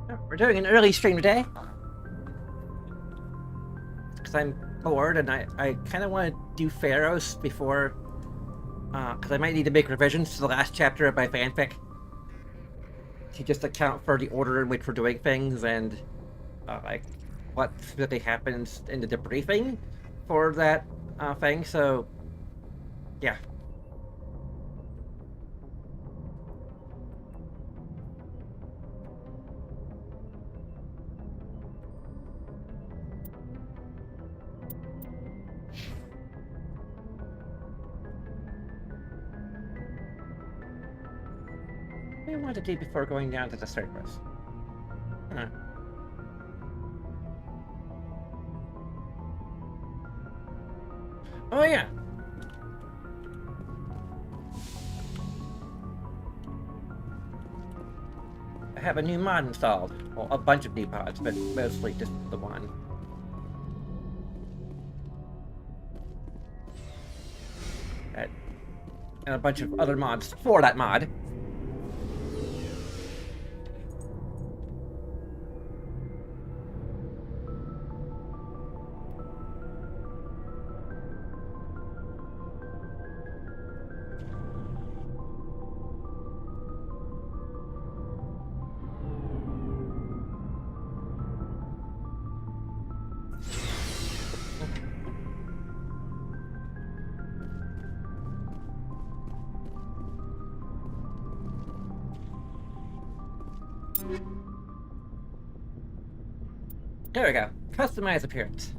We're doing an early stream today because I'm bored and I kind of want to do Pharaohs before, because I might need to make revisions to the last chapter of my fanfic to just account for the order in which we're doing things and like what specifically happens in the debriefing for that thing. So yeah. What do you want to do before going down to the surface? Huh. Oh yeah. I have a new mod installed. Well, a bunch of new mods, but mostly just the one. And a bunch of other mods for that mod. There we go. Customize appearance.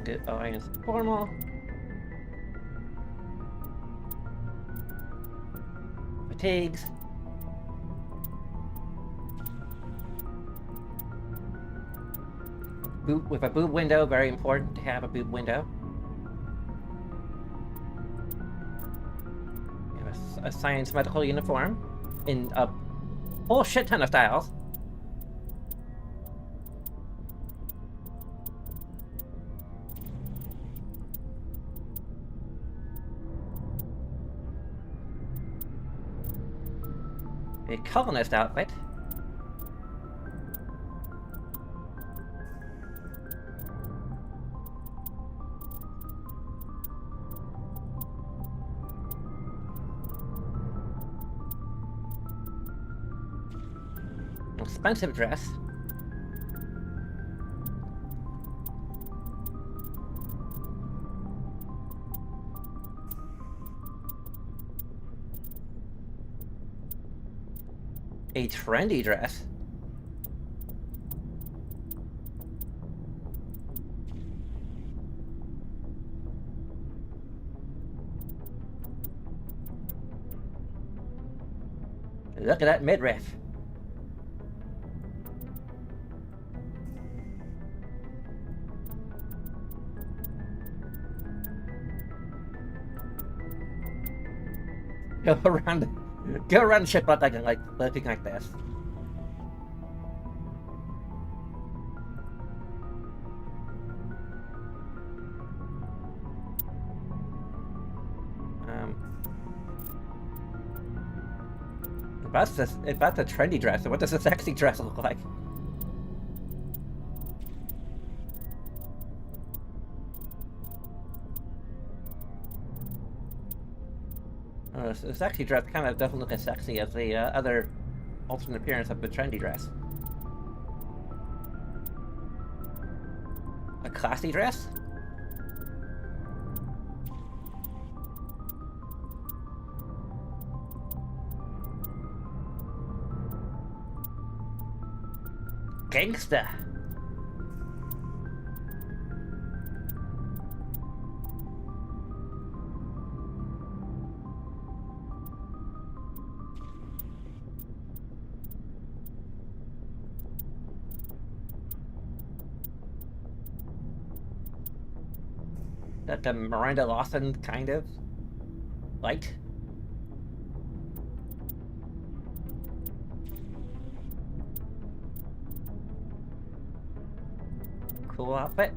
Get alliance formal. Fatigues. Boot with a boob window, very important to have a boob window. We have a science medical uniform in a whole shit ton of styles. A colonist outfit. Expensive dress. A trendy dress. Look at that midriff. Go around the ship looking like this. If that's a trendy dress, what does a sexy dress look like? The sexy dress kind of doesn't look as sexy as the other alternate appearance of the trendy dress. A classy dress? Gangsta. the Miranda Lawson kind of light. Cool outfit.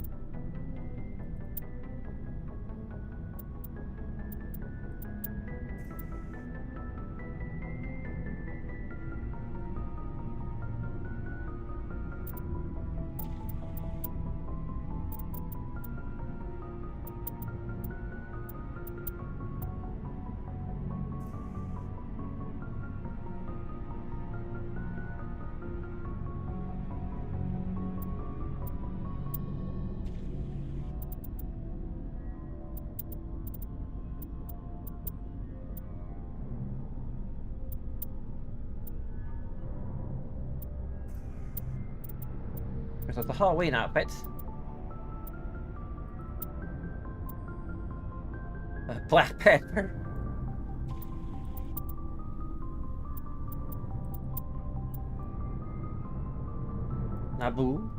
There's the Halloween outfits. Black Panther. Naboo.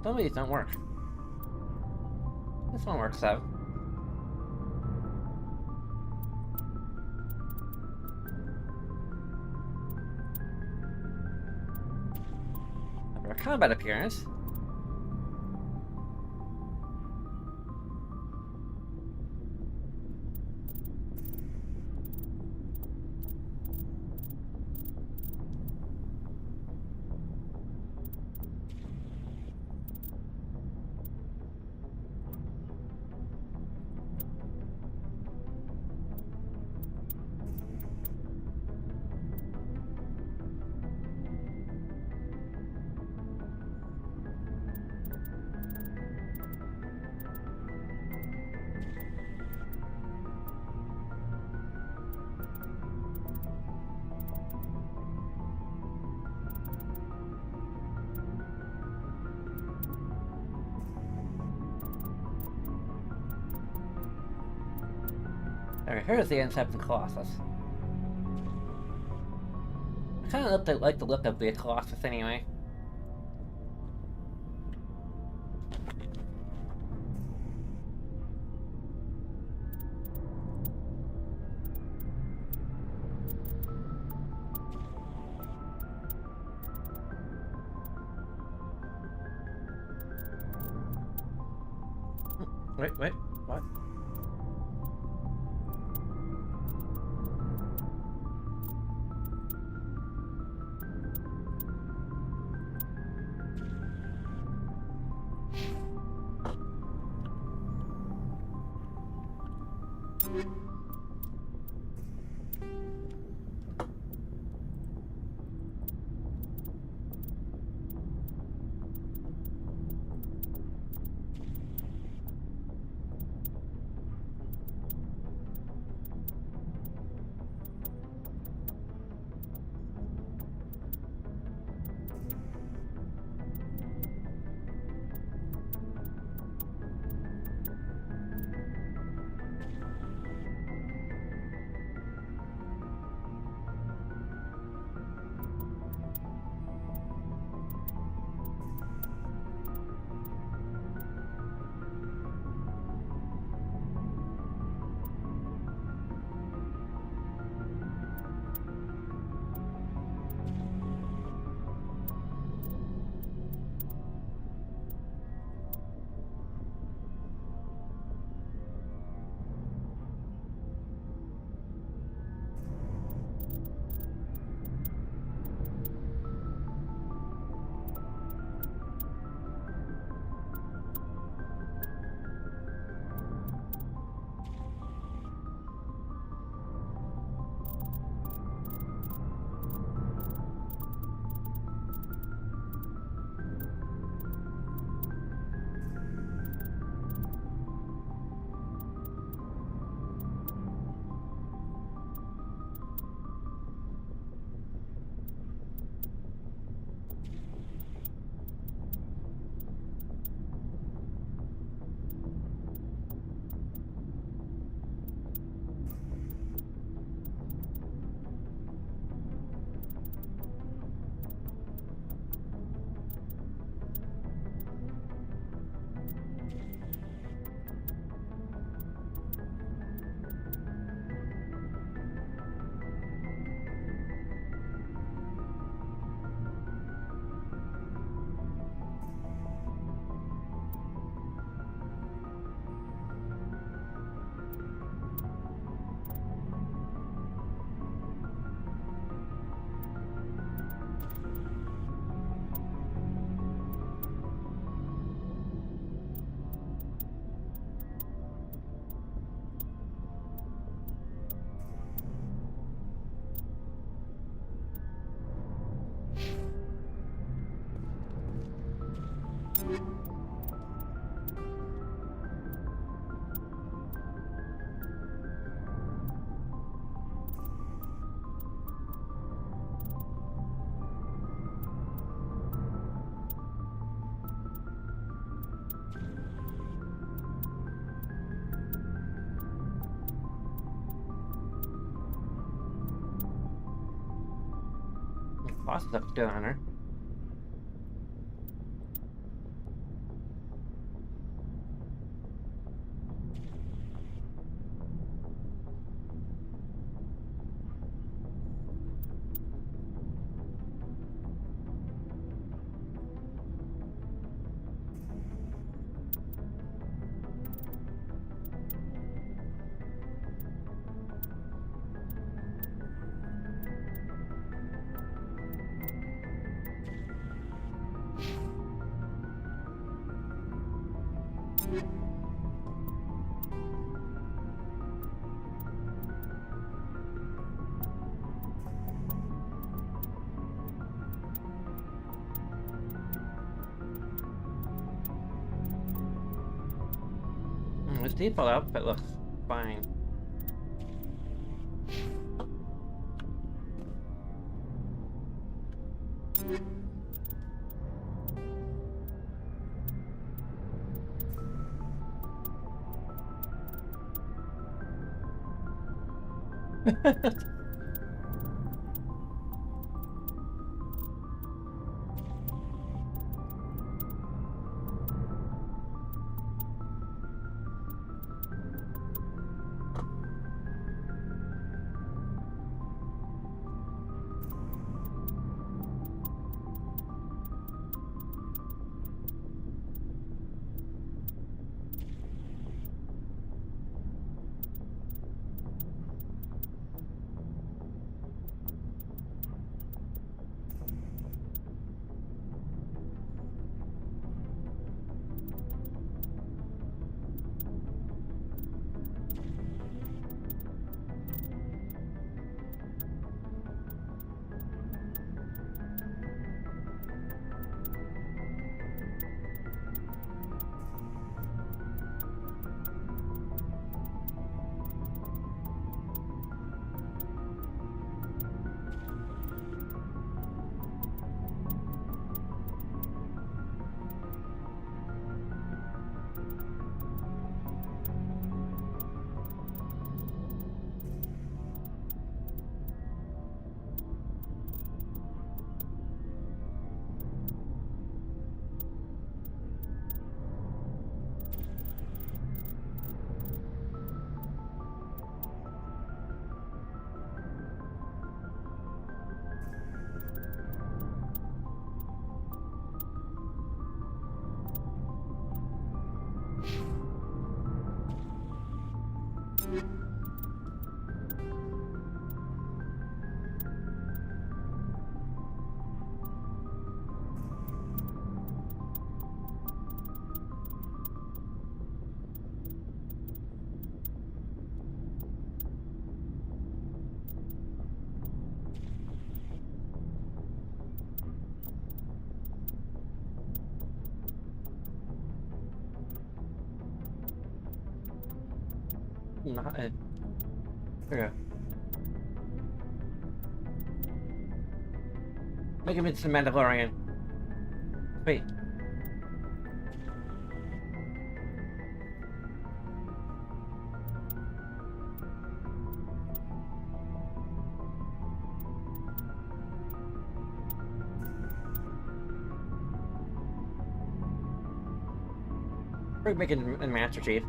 Some of these don't work. This one works though. Under a combat appearance. Okay, here's the Inception Colossus. I kind of like the look of the Colossus anyway. Wait, what? Lots of stuff to do on her. His default outfit looks fine. Not it. Okay. Make him into the Mandalorian. Wait. We're making a Master Chief.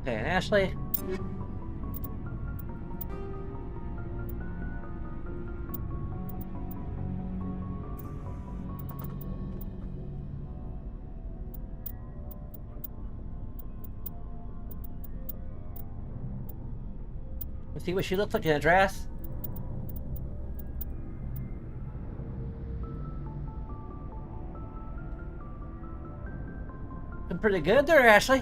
Okay, and Ashley. Let's see what she looks like in a dress. Looking pretty good there, Ashley.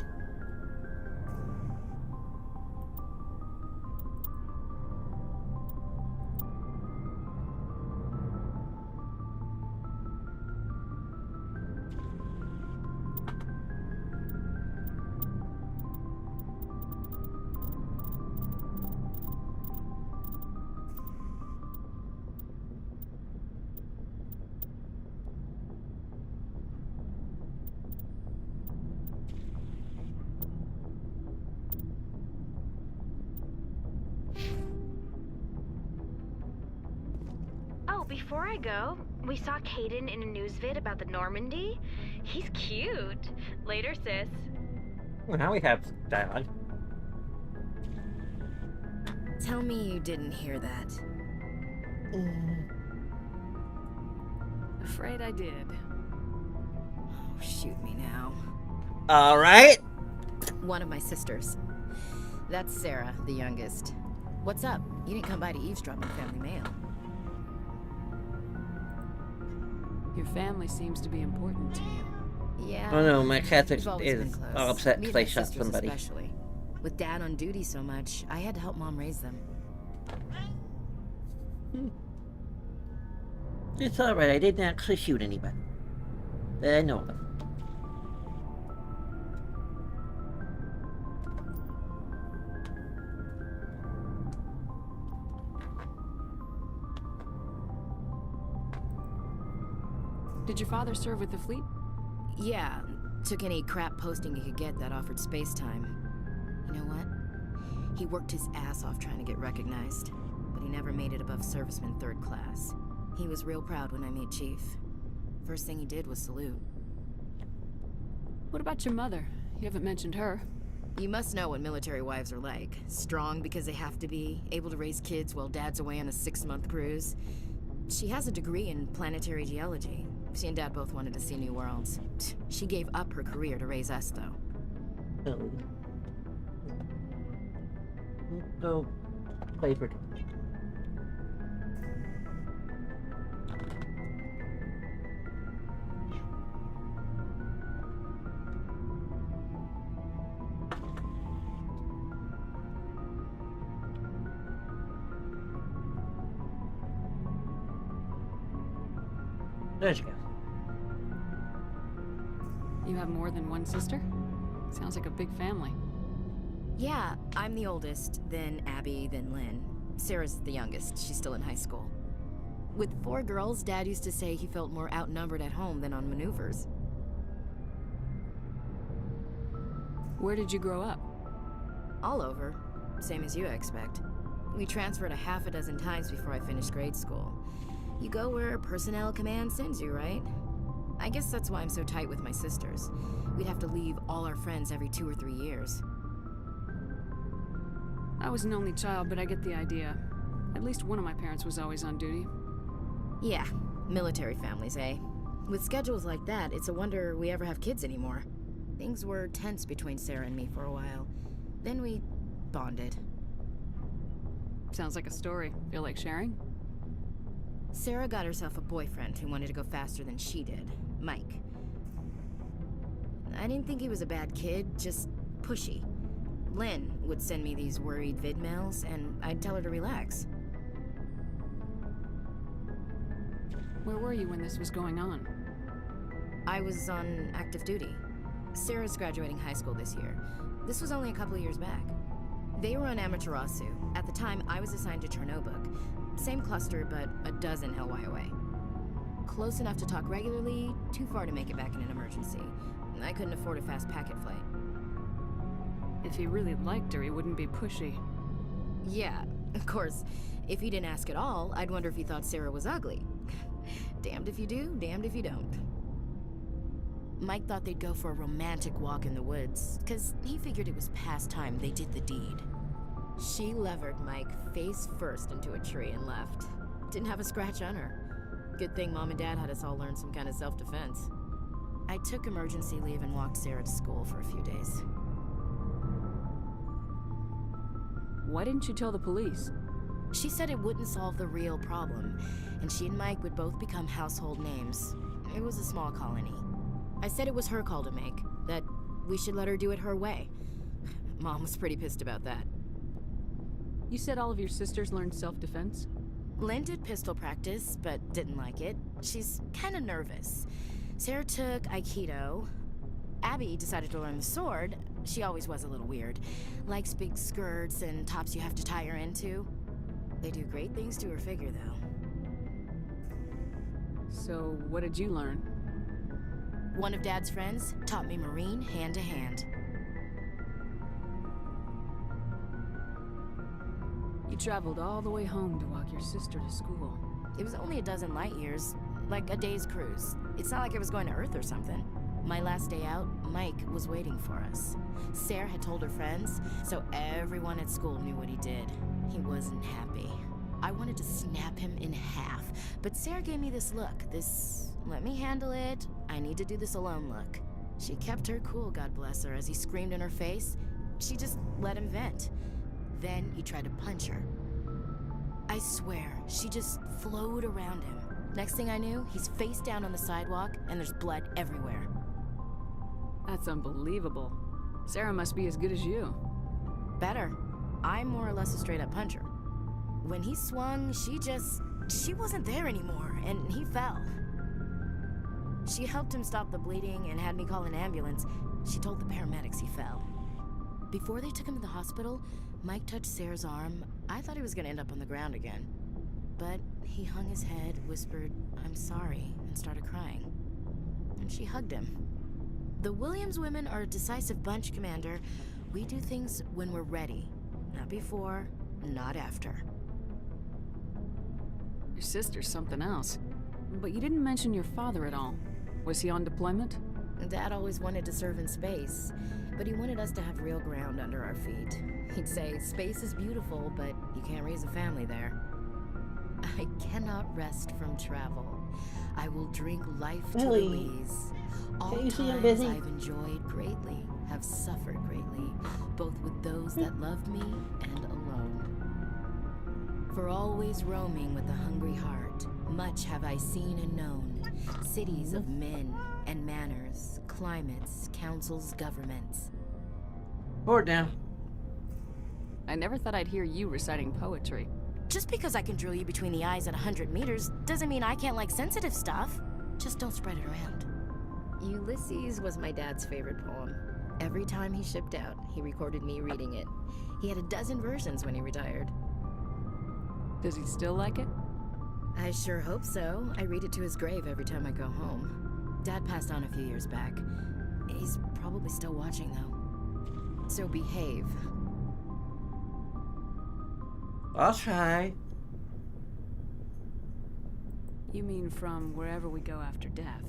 Before I go, we saw Caden in a news vid about the Normandy. He's cute. Later, sis. Well, now we have dialogue. Tell me you didn't hear that. Afraid I did. Oh, shoot me now. All right. One of my sisters. That's Sarah, the youngest. What's up? You didn't come by to eavesdrop on family mail. Your family seems to be important to you. Yeah. Oh no, my cat is we've always been close. all upset Me because and I my shot sisters somebody. Especially. With Dad on duty so much, I had to help Mom raise them. It's alright, I didn't actually shoot anybody. That I know of. Did your father serve with the fleet? Yeah, took any crap posting he could get that offered space time. You know what? He worked his ass off trying to get recognized, but he never made it above serviceman 3rd class. He was real proud when I met Chief. First thing he did was salute. What about your mother? You haven't mentioned her. You must know what military wives are like. Strong because they have to be, able to raise kids while Dad's away on a 6-month cruise. She has a degree in planetary geology. She and Dad both wanted to see new worlds. She gave up her career to raise us, though. Oh. Go play for. There she goes. You have more than one sister? Sounds like a big family. Yeah, I'm the oldest, then Abby, then Lynn. Sarah's the youngest. She's still in high school. With 4 girls, Dad used to say he felt more outnumbered at home than on maneuvers. Where did you grow up? All over. Same as you, I expect. We transferred a half a dozen times before I finished grade school. You go where personnel command sends you, right? I guess that's why I'm so tight with my sisters. We'd have to leave all our friends every 2 or 3 years. I was an only child, but I get the idea. At least one of my parents was always on duty. Yeah, military families, eh? With schedules like that, it's a wonder we ever have kids anymore. Things were tense between Sarah and me for a while. Then we bonded. Sounds like a story. Feel like sharing? Sarah got herself a boyfriend who wanted to go faster than she did, Mike. I didn't think he was a bad kid, just pushy. Lynn would send me these worried vid mails, and I'd tell her to relax. Where were you when this was going on? I was on active duty. Sarah's graduating high school this year. This was only a couple of years back. They were on Amaterasu. At the time, I was assigned to Chernobog. Same cluster, but a dozen LY away. Close enough to talk regularly, too far to make it back in an emergency. I couldn't afford a fast packet flight. If he really liked her, he wouldn't be pushy. Yeah, of course. If he didn't ask at all, I'd wonder if he thought Sarah was ugly. Damned if you do, damned if you don't. Mike thought they'd go for a romantic walk in the woods, because he figured it was past time they did the deed. She levered Mike face first into a tree and left. Didn't have a scratch on her. Good thing Mom and Dad had us all learn some kind of self-defense. I took emergency leave and walked Sarah to school for a few days. Why didn't you tell the police? She said it wouldn't solve the real problem, and she and Mike would both become household names. It was a small colony. I said it was her call to make, that we should let her do it her way. Mom was pretty pissed about that. You said all of your sisters learned self-defense? Lynn did pistol practice, but didn't like it. She's kind of nervous. Sarah took Aikido. Abby decided to learn the sword. She always was a little weird. Likes big skirts and tops you have to tie her into. They do great things to her figure, though. So, what did you learn? One of Dad's friends taught me Marine hand to hand. You traveled all the way home to walk your sister to school. It was only a dozen light years, like a day's cruise. It's not like I was going to Earth or something. My last day out, Mike was waiting for us. Sarah had told her friends, so everyone at school knew what he did. He wasn't happy. I wanted to snap him in half, but Sarah gave me this look, this let me handle it, I need to do this alone look. She kept her cool, God bless her, as he screamed in her face. She just let him vent. Then he tried to punch her. I swear, she just flowed around him. Next thing I knew, he's face down on the sidewalk, and there's blood everywhere. That's unbelievable. Sarah must be as good as you. Better. I'm more or less a straight-up puncher. When he swung, she wasn't there anymore, and he fell. She helped him stop the bleeding and had me call an ambulance. She told the paramedics he fell. Before they took him to the hospital, Mike touched Sarah's arm. I thought he was gonna end up on the ground again. But he hung his head, whispered, "I'm sorry," and started crying. And she hugged him. The Williams women are a decisive bunch, Commander. We do things when we're ready. Not before, not after. Your sister's something else. But you didn't mention your father at all. Was he on deployment? Dad always wanted to serve in space, but he wanted us to have real ground under our feet. He'd say, space is beautiful, but you can't raise a family there. I cannot rest from travel. I will drink life to Really? Louise. All Can't you see I'm times busy? I've enjoyed greatly, have suffered greatly, both with those that loved me and alone. For always roaming with a hungry heart, much have I seen and known. Cities of men and manners, climates, councils, governments. Forward now. I never thought I'd hear you reciting poetry. Just because I can drill you between the eyes at 100 meters doesn't mean I can't like sensitive stuff. Just don't spread it around. Ulysses was my dad's favorite poem. Every time he shipped out, he recorded me reading it. He had a dozen versions when he retired. Does he still like it? I sure hope so. I read it to his grave every time I go home. Dad passed on a few years back. He's probably still watching, though. So behave. I'll try. You mean from wherever we go after death?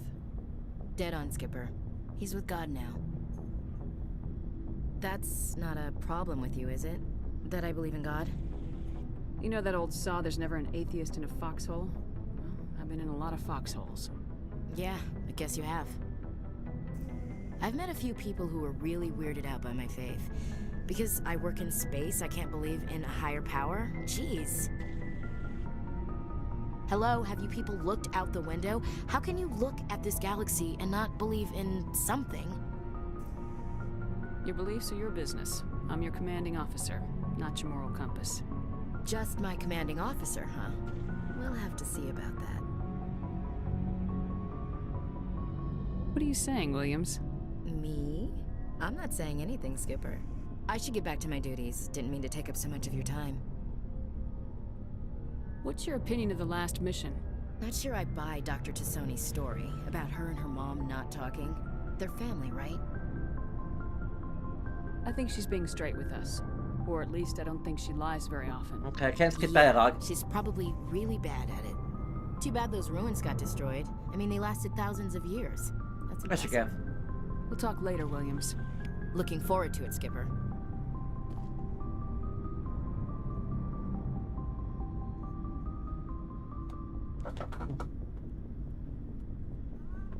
Dead on, Skipper. He's with God now. That's not a problem with you, is it? That I believe in God? You know that old saw, there's never an atheist in a foxhole? Well, I've been in a lot of foxholes. Yeah, I guess you have. I've met a few people who were really weirded out by my faith. Because I work in space, I can't believe in a higher power? Jeez. Hello, have you people looked out the window? How can you look at this galaxy and not believe in something? Your beliefs are your business. I'm your commanding officer, not your moral compass. Just my commanding officer, huh? We'll have to see about that. What are you saying, Williams? Me? I'm not saying anything, Skipper. I should get back to my duties. Didn't mean to take up so much of your time. What's your opinion of the last mission? Not sure I buy Dr. Tassoni's story about her and her mom not talking. They're family, right? I think she's being straight with us. Or at least I don't think she lies very often. Okay, I can't skip dialogue. She's probably really bad at it. Too bad those ruins got destroyed. I mean, they lasted thousands of years. That's I should impressive. go. We'll talk later, Williams. Looking forward to it, Skipper.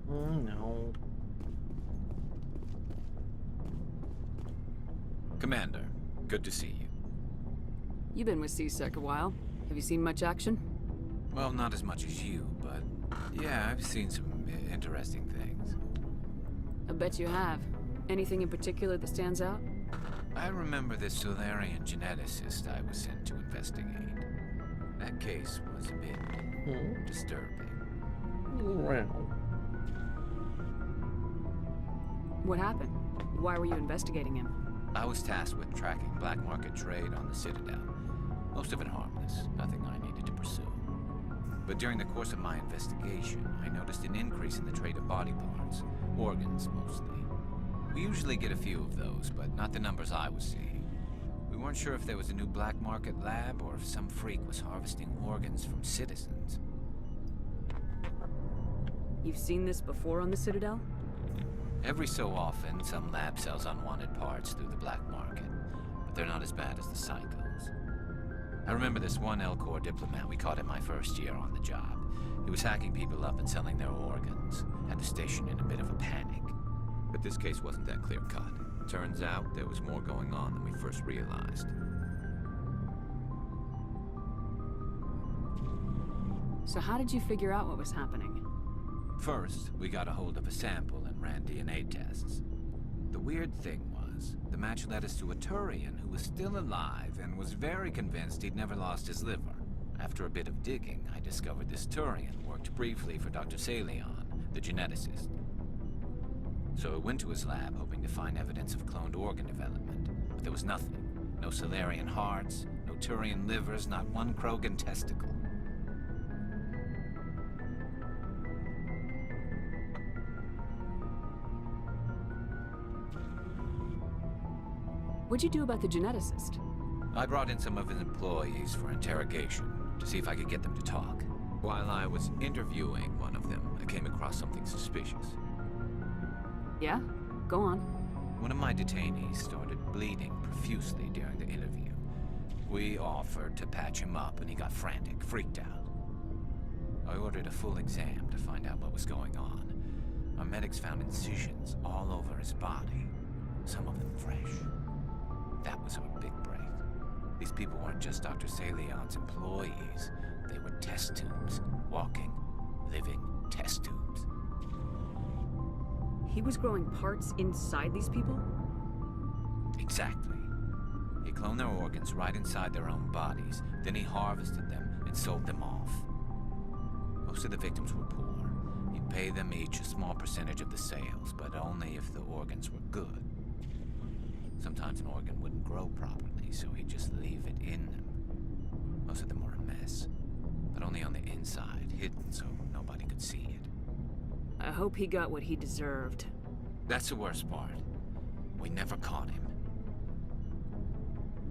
Oh no. Commander, good to see you. You've been with C-Sec a while. Have you seen much action? Well, not as much as you, but yeah, I've seen some interesting things. I bet you have. Anything in particular that stands out? I remember this Solarian geneticist I was sent to investigate. That case was a bit disturbing. Well. What happened? Why were you investigating him? I was tasked with tracking black market trade on the Citadel. Most of it harmless, nothing I needed to pursue. But during the course of my investigation, I noticed an increase in the trade of body parts, organs mostly. We usually get a few of those, but not the numbers I was seeing. We weren't sure if there was a new black market lab or if some freak was harvesting organs from citizens. You've seen this before on the Citadel? Every so often, some lab sells unwanted parts through the black market, but they're not as bad as the psychos. I remember this one L-Corps diplomat we caught in my first year on the job. He was hacking people up and selling their organs, had the station in a bit of a panic. But this case wasn't that clear-cut. Turns out there was more going on than we first realized. So how did you figure out what was happening? First, we got a hold of a sample and ran DNA tests. The weird thing was, the match led us to a Turian who was still alive and was very convinced he'd never lost his liver. After a bit of digging, I discovered this Turian worked briefly for Dr. Salion, the geneticist. So I went to his lab hoping to find evidence of cloned organ development, but there was nothing. No Solarian hearts, no Turian livers, not one Krogan testicle. What'd you do about the geneticist? I brought in some of his employees for interrogation, to see if I could get them to talk. While I was interviewing one of them, I came across something suspicious. Yeah? Go on. One of my detainees started bleeding profusely during the interview. We offered to patch him up and he got frantic, freaked out. I ordered a full exam to find out what was going on. Our medics found incisions all over his body, some of them fresh. That was our big break. These people weren't just Dr. Salion's employees. They were test tubes. Walking, living test tubes. He was growing parts inside these people? Exactly. He cloned their organs right inside their own bodies. Then he harvested them and sold them off. Most of the victims were poor. He'd pay them each a small percentage of the sales, but only if the organs were good. Sometimes an organ wouldn't grow properly, so he'd just leave it in them. Most of them were a mess, but only on the inside, hidden so nobody could see it. I hope he got what he deserved. That's the worst part. We never caught him.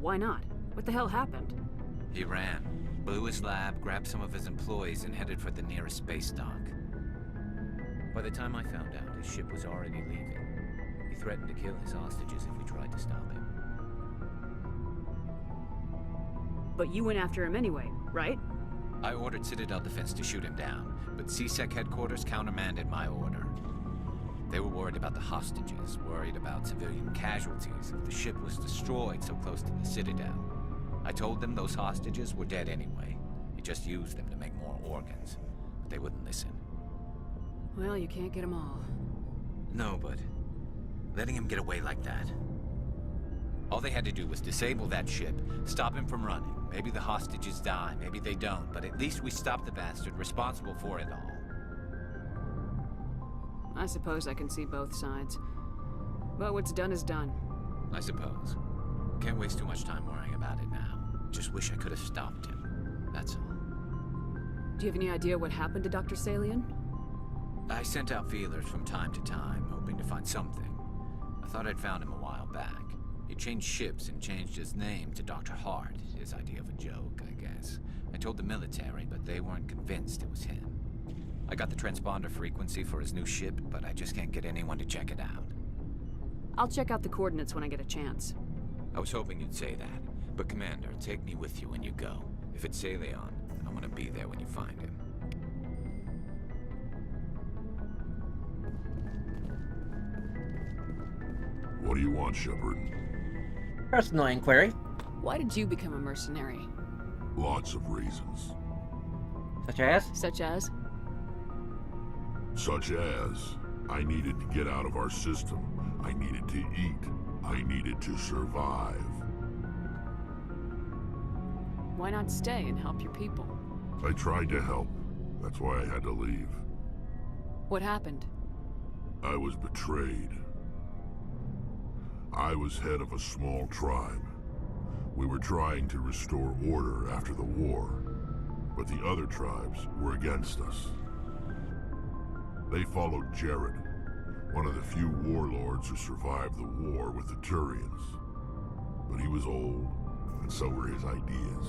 Why not? What the hell happened? He ran, blew his lab, grabbed some of his employees, and headed for the nearest space dock. By the time I found out, his ship was already leaving. He threatened to kill his hostages if we tried to stop him. But you went after him anyway, right? I ordered Citadel Defense to shoot him down, but C-Sec headquarters countermanded my order. They were worried about the hostages, worried about civilian casualties if the ship was destroyed so close to the Citadel. I told them those hostages were dead anyway. He just used them to make more organs. But they wouldn't listen. Well, you can't get them all. No, but letting him get away like that. All they had to do was disable that ship, stop him from running. Maybe the hostages die, maybe they don't, but at least we stopped the bastard responsible for it all. I suppose I can see both sides. But what's done is done. I suppose. Can't waste too much time worrying about it now. Just wish I could have stopped him. That's all. Do you have any idea what happened to Dr. Salion? I sent out feelers from time to time, hoping to find something. I thought I'd found him a while back. He changed ships and changed his name to Dr. Hart, his idea of a joke, I guess. I told the military, but they weren't convinced it was him. I got the transponder frequency for his new ship, but I just can't get anyone to check it out. I'll check out the coordinates when I get a chance. I was hoping you'd say that, but Commander, take me with you when you go. If it's Leon, I want to be there when you find him. What do you want, Shepard? Personal inquiry. Why did you become a mercenary? Lots of reasons. Such as? Such as? Such as, I needed to get out of our system. I needed to eat. I needed to survive. Why not stay and help your people? I tried to help. That's why I had to leave. What happened? I was betrayed. I was head of a small tribe. We were trying to restore order after the war, but the other tribes were against us. They followed Jared, one of the few warlords who survived the war with the Turians. But he was old, and so were his ideas.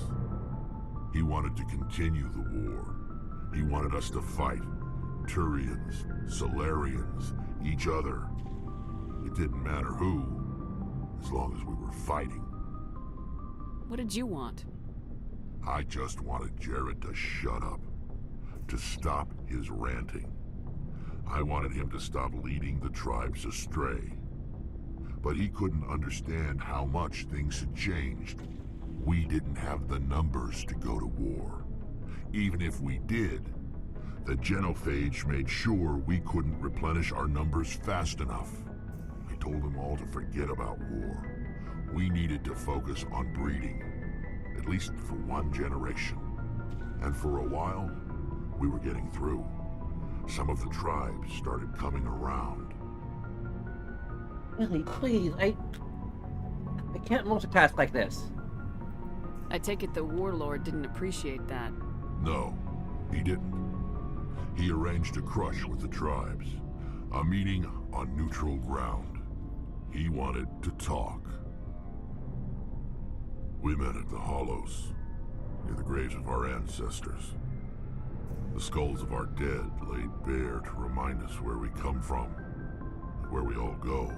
He wanted to continue the war. He wanted us to fight. Turians, Solarians, each other. It didn't matter who, as long as we were fighting. What did you want? I just wanted Jared to shut up, to stop his ranting. I wanted him to stop leading the tribes astray. But he couldn't understand how much things had changed. We didn't have the numbers to go to war. Even if we did, the genophage made sure we couldn't replenish our numbers fast enough. I told them all to forget about war. We needed to focus on breeding, at least for one generation. And for a while, we were getting through. Some of the tribes started coming around. Really, please, I can't multitask like this. I take it the warlord didn't appreciate that. No, he didn't. He arranged a crush with the tribes. A meeting on neutral ground. He wanted to talk. We met at the Hollows, near the graves of our ancestors. The skulls of our dead laid bare to remind us where we come from, and where we all go.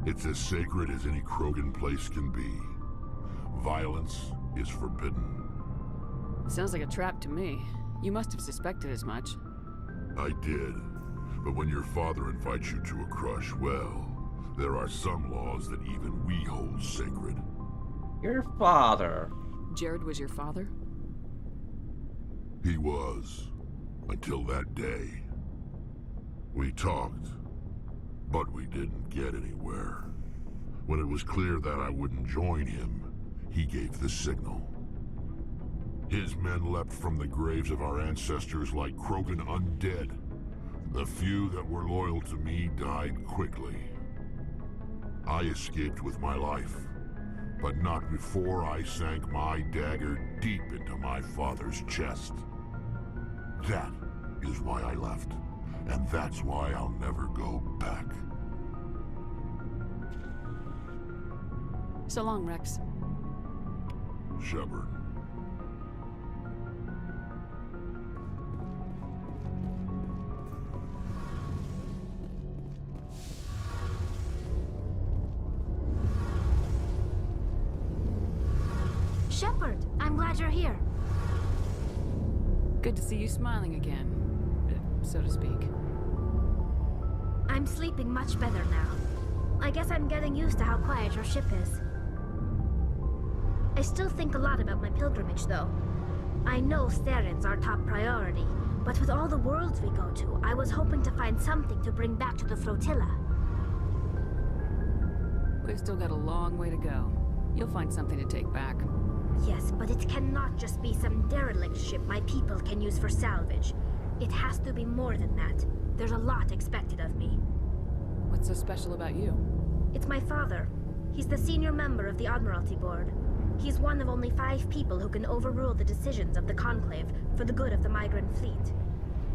It's as sacred as any Krogan place can be. Violence is forbidden. Sounds like a trap to me. You must have suspected as much. I did. But when your father invites you to a crush, well, there are some laws that even we hold sacred. Your father. Jared was your father? He was. Until that day. We talked, but we didn't get anywhere. When it was clear that I wouldn't join him, he gave the signal. His men leapt from the graves of our ancestors like Krogan undead. The few that were loyal to me died quickly. I escaped with my life, but not before I sank my dagger deep into my father's chest. That is why I left, and that's why I'll never go back. So long, Rex. Shepard. Shepard, I'm glad you're here. Good to see you smiling again, so to speak. I'm sleeping much better now. I guess I'm getting used to how quiet your ship is. I still think a lot about my pilgrimage, though. I know Theron's our top priority, but with all the worlds we go to, I was hoping to find something to bring back to the flotilla. We've still got a long way to go. You'll find something to take back. Yes, but it cannot just be some derelict ship my people can use for salvage. It has to be more than that. There's a lot expected of me. What's so special about you? It's my father. He's the senior member of the Admiralty Board. He's one of only 5 people who can overrule the decisions of the Conclave for the good of the migrant fleet.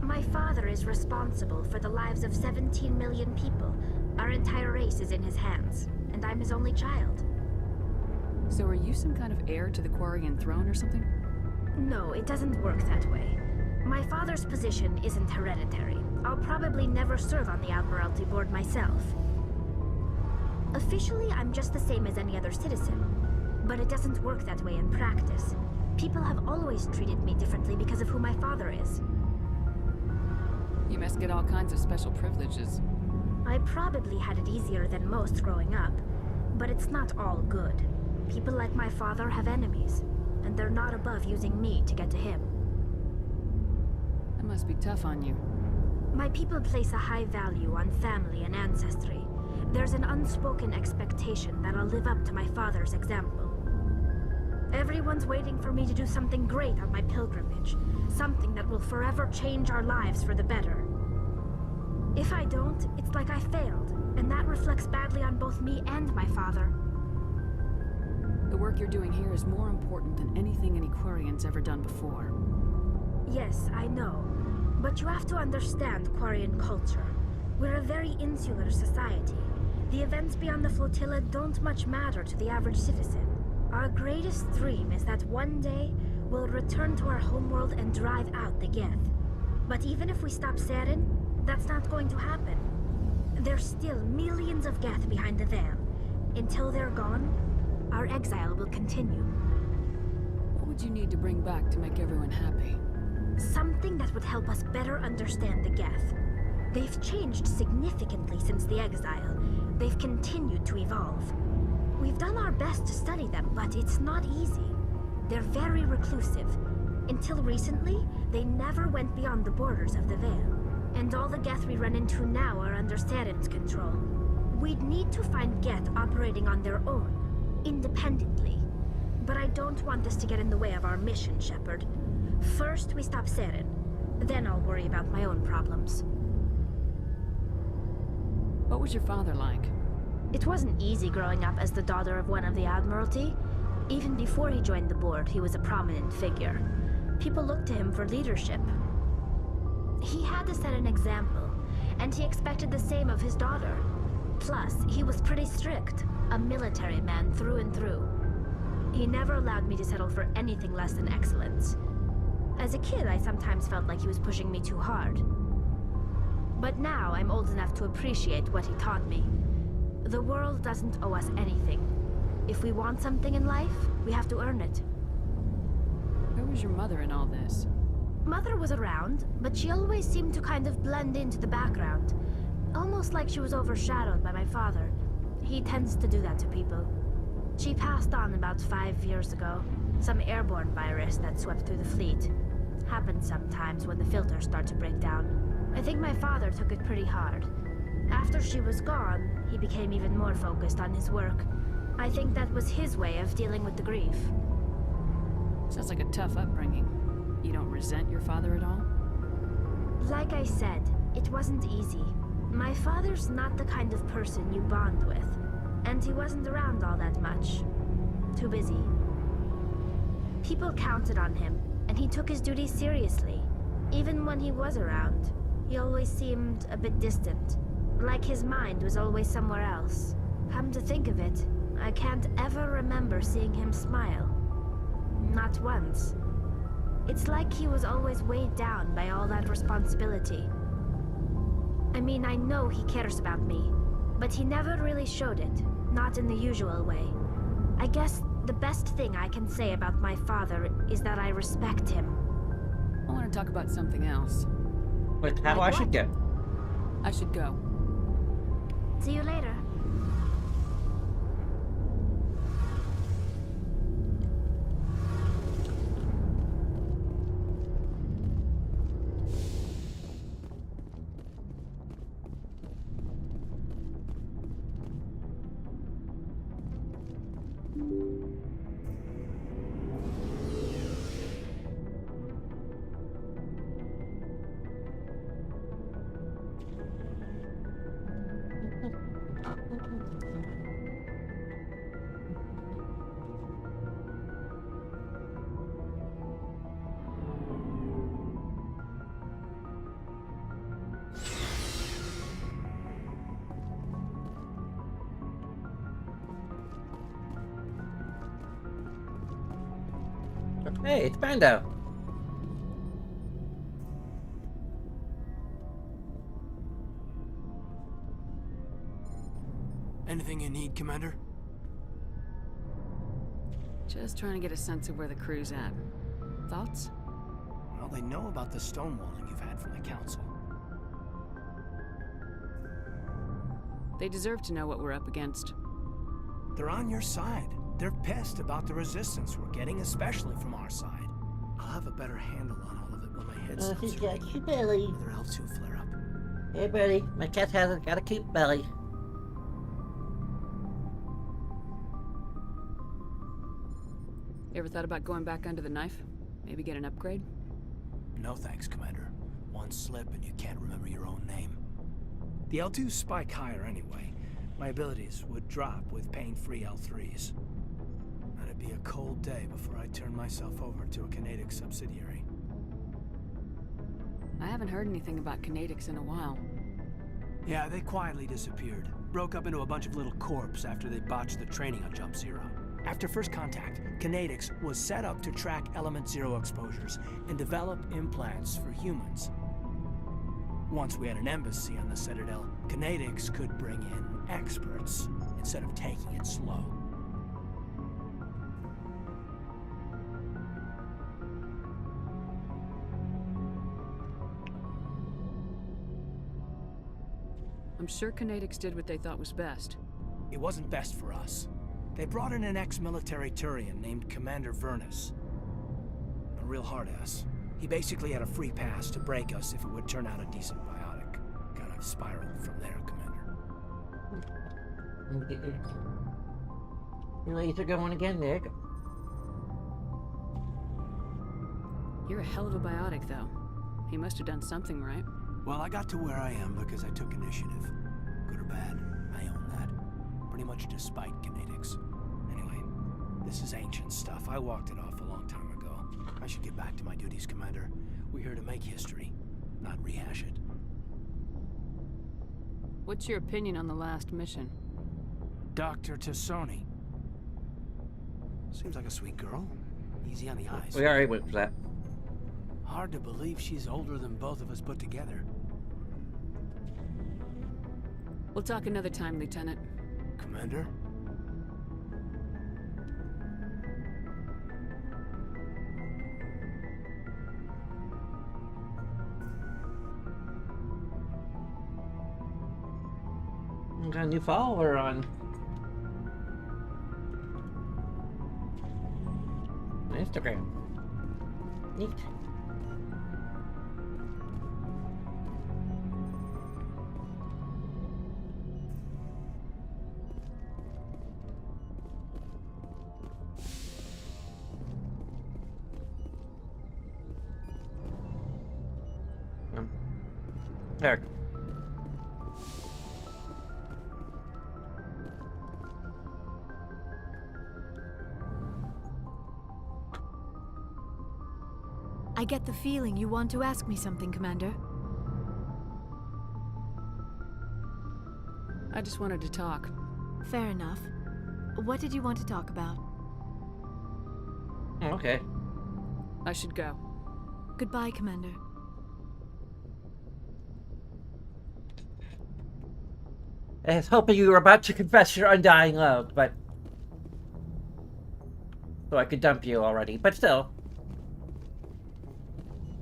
My father is responsible for the lives of 17 million people. Our entire race is in his hands, and I'm his only child. So are you some kind of heir to the Quarian throne or something? No, it doesn't work that way. My father's position isn't hereditary. I'll probably never serve on the Admiralty Board myself. Officially, I'm just the same as any other citizen. But it doesn't work that way in practice. People have always treated me differently because of who my father is. You must get all kinds of special privileges. I probably had it easier than most growing up, but it's not all good. People like my father have enemies, and they're not above using me to get to him. That must be tough on you. My people place a high value on family and ancestry. There's an unspoken expectation that I'll live up to my father's example. Everyone's waiting for me to do something great on my pilgrimage, something that will forever change our lives for the better. If I don't, it's like I failed, and that reflects badly on both me and my father. The work you're doing here is more important than anything an Aquarian's ever done before. Yes, I know. But you have to understand Quarian culture. We're a very insular society. The events beyond the flotilla don't much matter to the average citizen. Our greatest dream is that one day, we'll return to our homeworld and drive out the Geth. But even if we stop Saren, that's not going to happen. There's still millions of Geth behind the veil. Until they're gone, our exile will continue. What would you need to bring back to make everyone happy? Something that would help us better understand the Geth. They've changed significantly since the exile. They've continued to evolve. We've done our best to study them, but it's not easy. They're very reclusive. Until recently, they never went beyond the borders of the Veil. And all the Geth we run into now are under Saren's control. We'd need to find Geth operating on their own, independently. But I don't want this to get in the way of our mission, Shepard. First, we stop Saren. Then I'll worry about my own problems. What was your father like? It wasn't easy growing up as the daughter of one of the Admiralty. Even before he joined the board, he was a prominent figure. People looked to him for leadership. He had to set an example, and he expected the same of his daughter. Plus, he was pretty strict, a military man through and through. He never allowed me to settle for anything less than excellence. As a kid, I sometimes felt like he was pushing me too hard. But now I'm old enough to appreciate what he taught me. The world doesn't owe us anything. If we want something in life, we have to earn it. Where was your mother in all this? Mother was around, but she always seemed to kind of blend into the background. Almost like she was overshadowed by my father. He tends to do that to people. She passed on about 5 years ago. Some airborne virus that swept through the fleet. Happens sometimes when the filters start to break down. I think my father took it pretty hard. After she was gone, he became even more focused on his work. I think that was his way of dealing with the grief. Sounds like a tough upbringing. You don't resent your father at all? Like I said, it wasn't easy. My father's not the kind of person you bond with. And he wasn't around all that much. Too busy. People counted on him, and he took his duties seriously. Even when he was around, he always seemed a bit distant. Like his mind was always somewhere else. Come to think of it, I can't ever remember seeing him smile. Not once. It's like he was always weighed down by all that responsibility. I mean, I know he cares about me, but he never really showed it, not in the usual way. I guess the best thing I can say about my father is that I respect him. I want to talk about something else. Wait, how I should go? I should go. See you later. Hey, it's Bando. Anything you need, Commander? Just trying to get a sense of where the crew's at. Thoughts? Well, they know about the stonewalling you've had from the Council. They deserve to know what we're up against. They're on your side. They're pissed about the resistance we're getting, especially from our side. I'll have a better handle on all of it when my head stops He's got a hurting. cute belly. Another L2 flare-up. Hey, buddy. My cat has got a cute belly. You ever thought about going back under the knife? Maybe get an upgrade? No thanks, Commander. One slip and you can't remember your own name. The L2s spike higher anyway. My abilities would drop with pain-free L3s. And it'd be a cold day before I turn myself over to a Canadic subsidiary. I haven't heard anything about kinetics in a while. Yeah, they quietly disappeared. Broke up into a bunch of little corps after they botched the training on Jump Zero. After first contact, Kinetics was set up to track Element Zero exposures and develop implants for humans. Once we had an embassy on the Citadel, Kinetics could bring in experts instead of taking it slow. I'm sure kinetics did what they thought was best. It wasn't best for us. They brought in an ex-military Turian named Commander Vernus. A real hard-ass. He basically had a free pass to break us if it would turn out a decent biotic. Kind of spiraled from there, Commander. Your laser going again, Nick. You're a hell of a biotic, though. He must have done something right. Well, I got to where I am because I took initiative. Good or bad, I own that. Pretty much despite kinetics. Anyway, this is ancient stuff. I walked it off a long time ago. I should get back to my duties, Commander. We're here to make history, not rehash it. What's your opinion on the last mission? Dr. Tassoni. Seems like a sweet girl. Easy on the eyes. We already went for that. Hard to believe she's older than both of us put together. We'll talk another time, Lieutenant. Commander? We got a new follower on Instagram. Neat. There. I get the feeling you want to ask me something, Commander. I just wanted to talk. Fair enough. What did you want to talk about? Oh, okay. I should go. Goodbye, Commander. I was hoping you were about to confess your undying love, but... so I could dump you already, but still.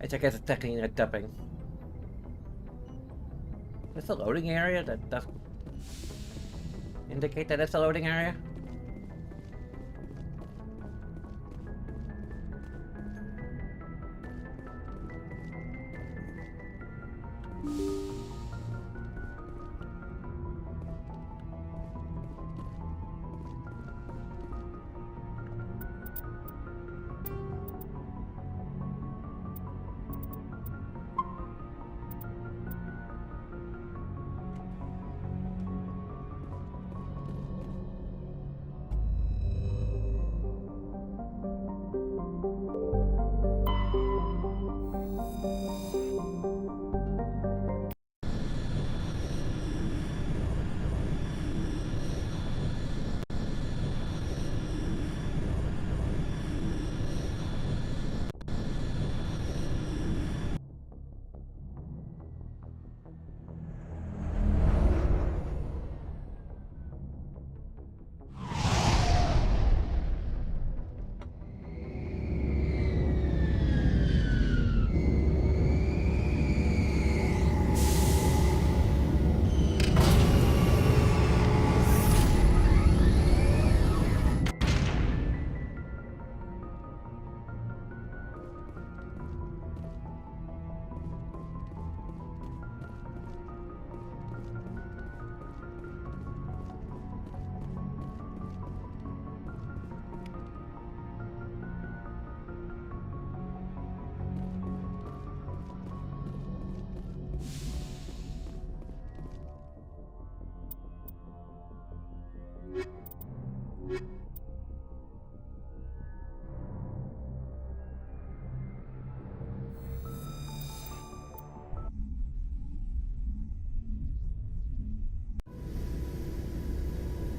I guess it's technically not dumping. Is this a loading area? That does indicate that it's a loading area?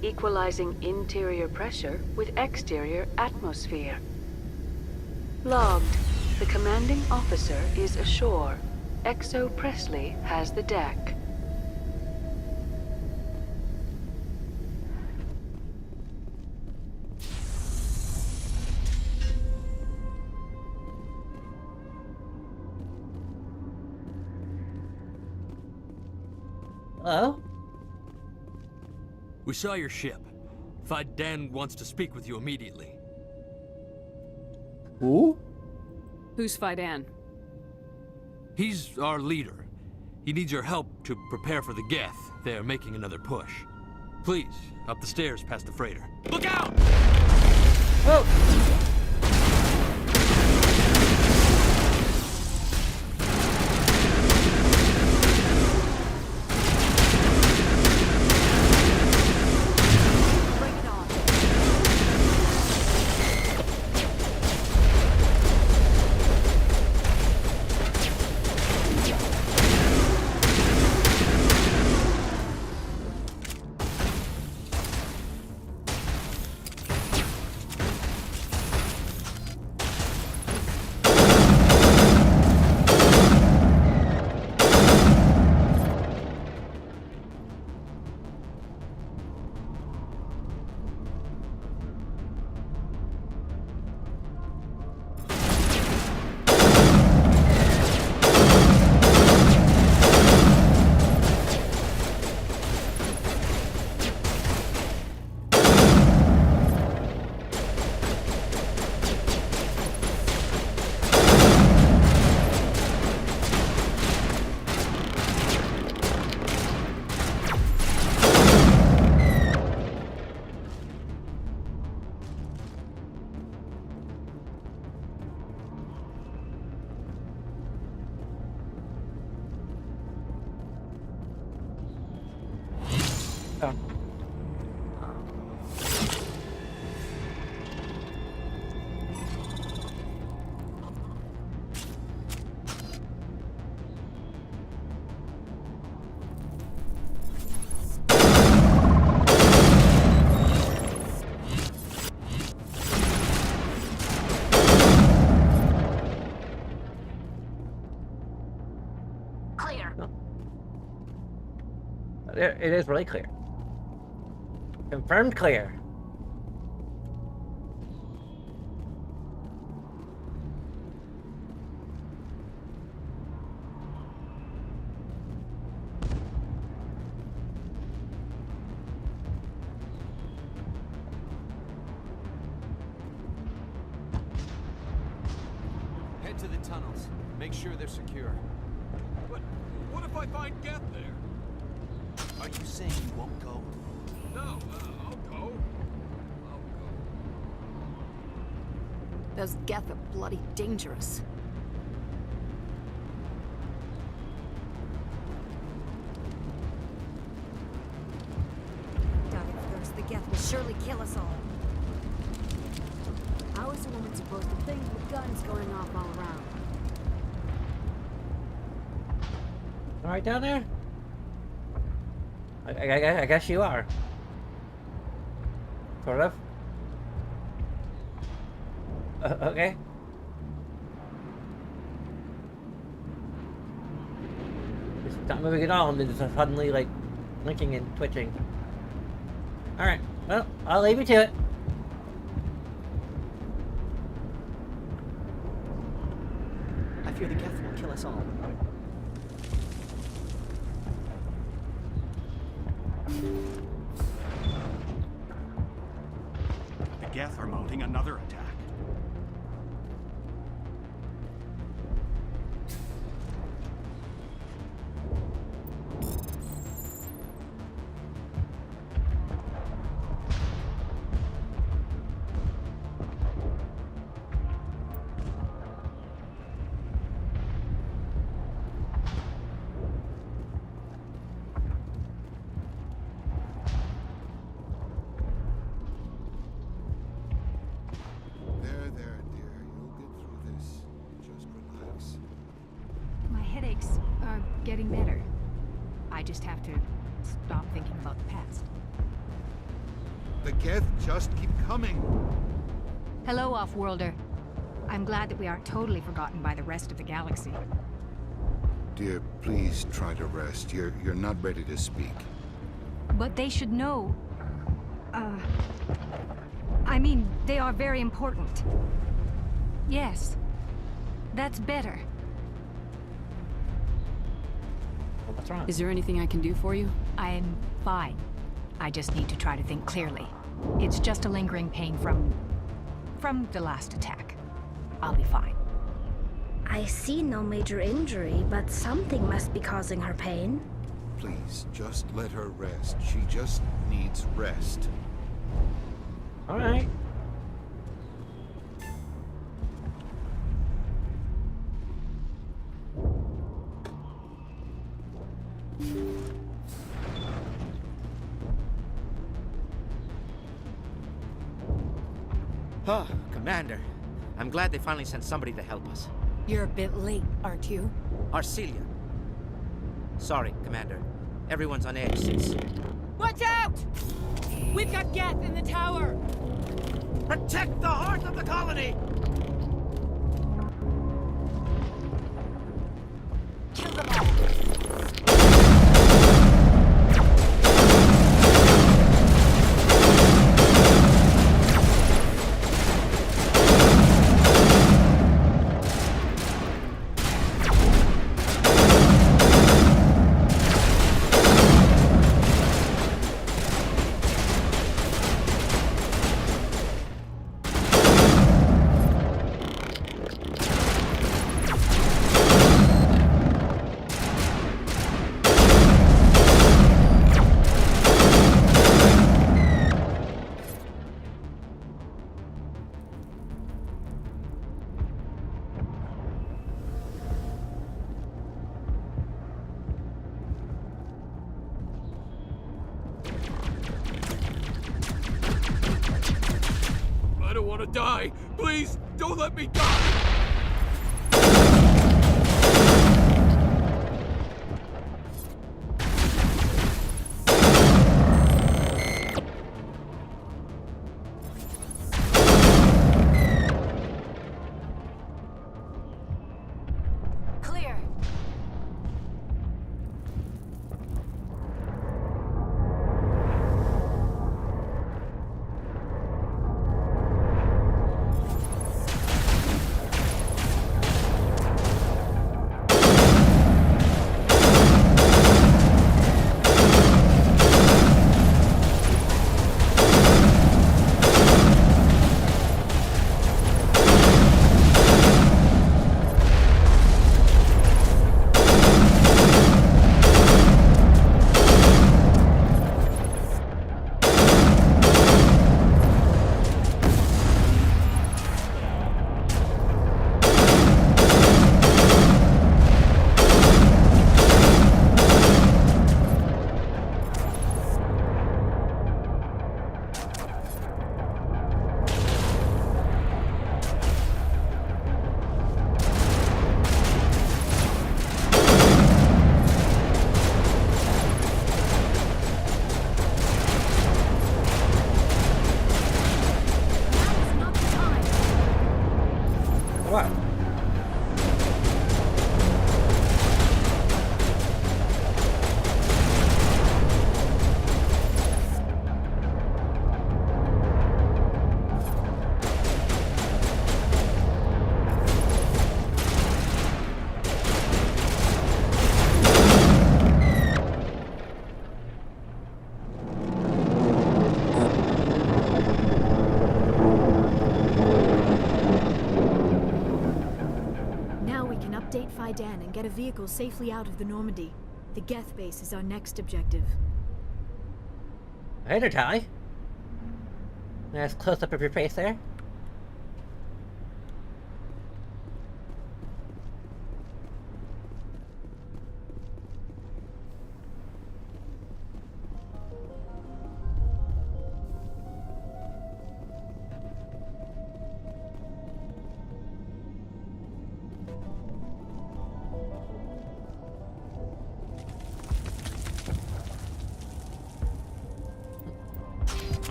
equalizing interior pressure with exterior atmosphere. Logged. The commanding officer is ashore. Exo Presley has the deck. Hello? We saw your ship. Fight Dan wants to speak with you immediately. Who? Who's Fidan? He's our leader. He needs your help to prepare for the Geth. They're making another push. Please, up the stairs past the freighter. Look out! Oh! Oh. Clear. It is really clear. Confirmed clear. Head to the tunnels. Make sure they're secure. What if I find Geth there? Are you saying you won't go? No, I'll go. Those Geth are bloody dangerous. Doubt if there's the Geth will surely kill us all. How is a woman supposed to think with guns going off all around? All right, down there. I guess you are. Sort of. Okay. Just not moving at all, and then just suddenly like blinking and twitching. All right. Well, I'll leave you to it. I fear the Geth will kill us all. The Geth are mounting another attack. Getting better. I just have to stop thinking about the past. The Geth just keep coming. Hello, Off-Worlder. I'm glad that we aren't totally forgotten by the rest of the galaxy. Dear, please try to rest. You're not ready to speak. But they should know. I mean, they are very important. Yes. That's better. What's wrong? Is there anything I can do for you? I'm fine. I just need to try to think clearly. It's just a lingering pain from the last attack. I'll be fine. I see no major injury, but something must be causing her pain. Please, just let her rest. She just needs rest. All right. Huh, Commander. I'm glad they finally sent somebody to help us. You're a bit late, aren't you? Arcelia. Sorry, Commander. Everyone's on edge since... Watch out! We've got Geth in the tower! Protect the heart of the colony! Kill them all! I don't want to die! Please, don't let me die! Clear. What? Now we can update Fidan and get a vehicle safely out of the Normandy. The Geth base is our next objective. Hey there, Tally. Nice close up of your face there.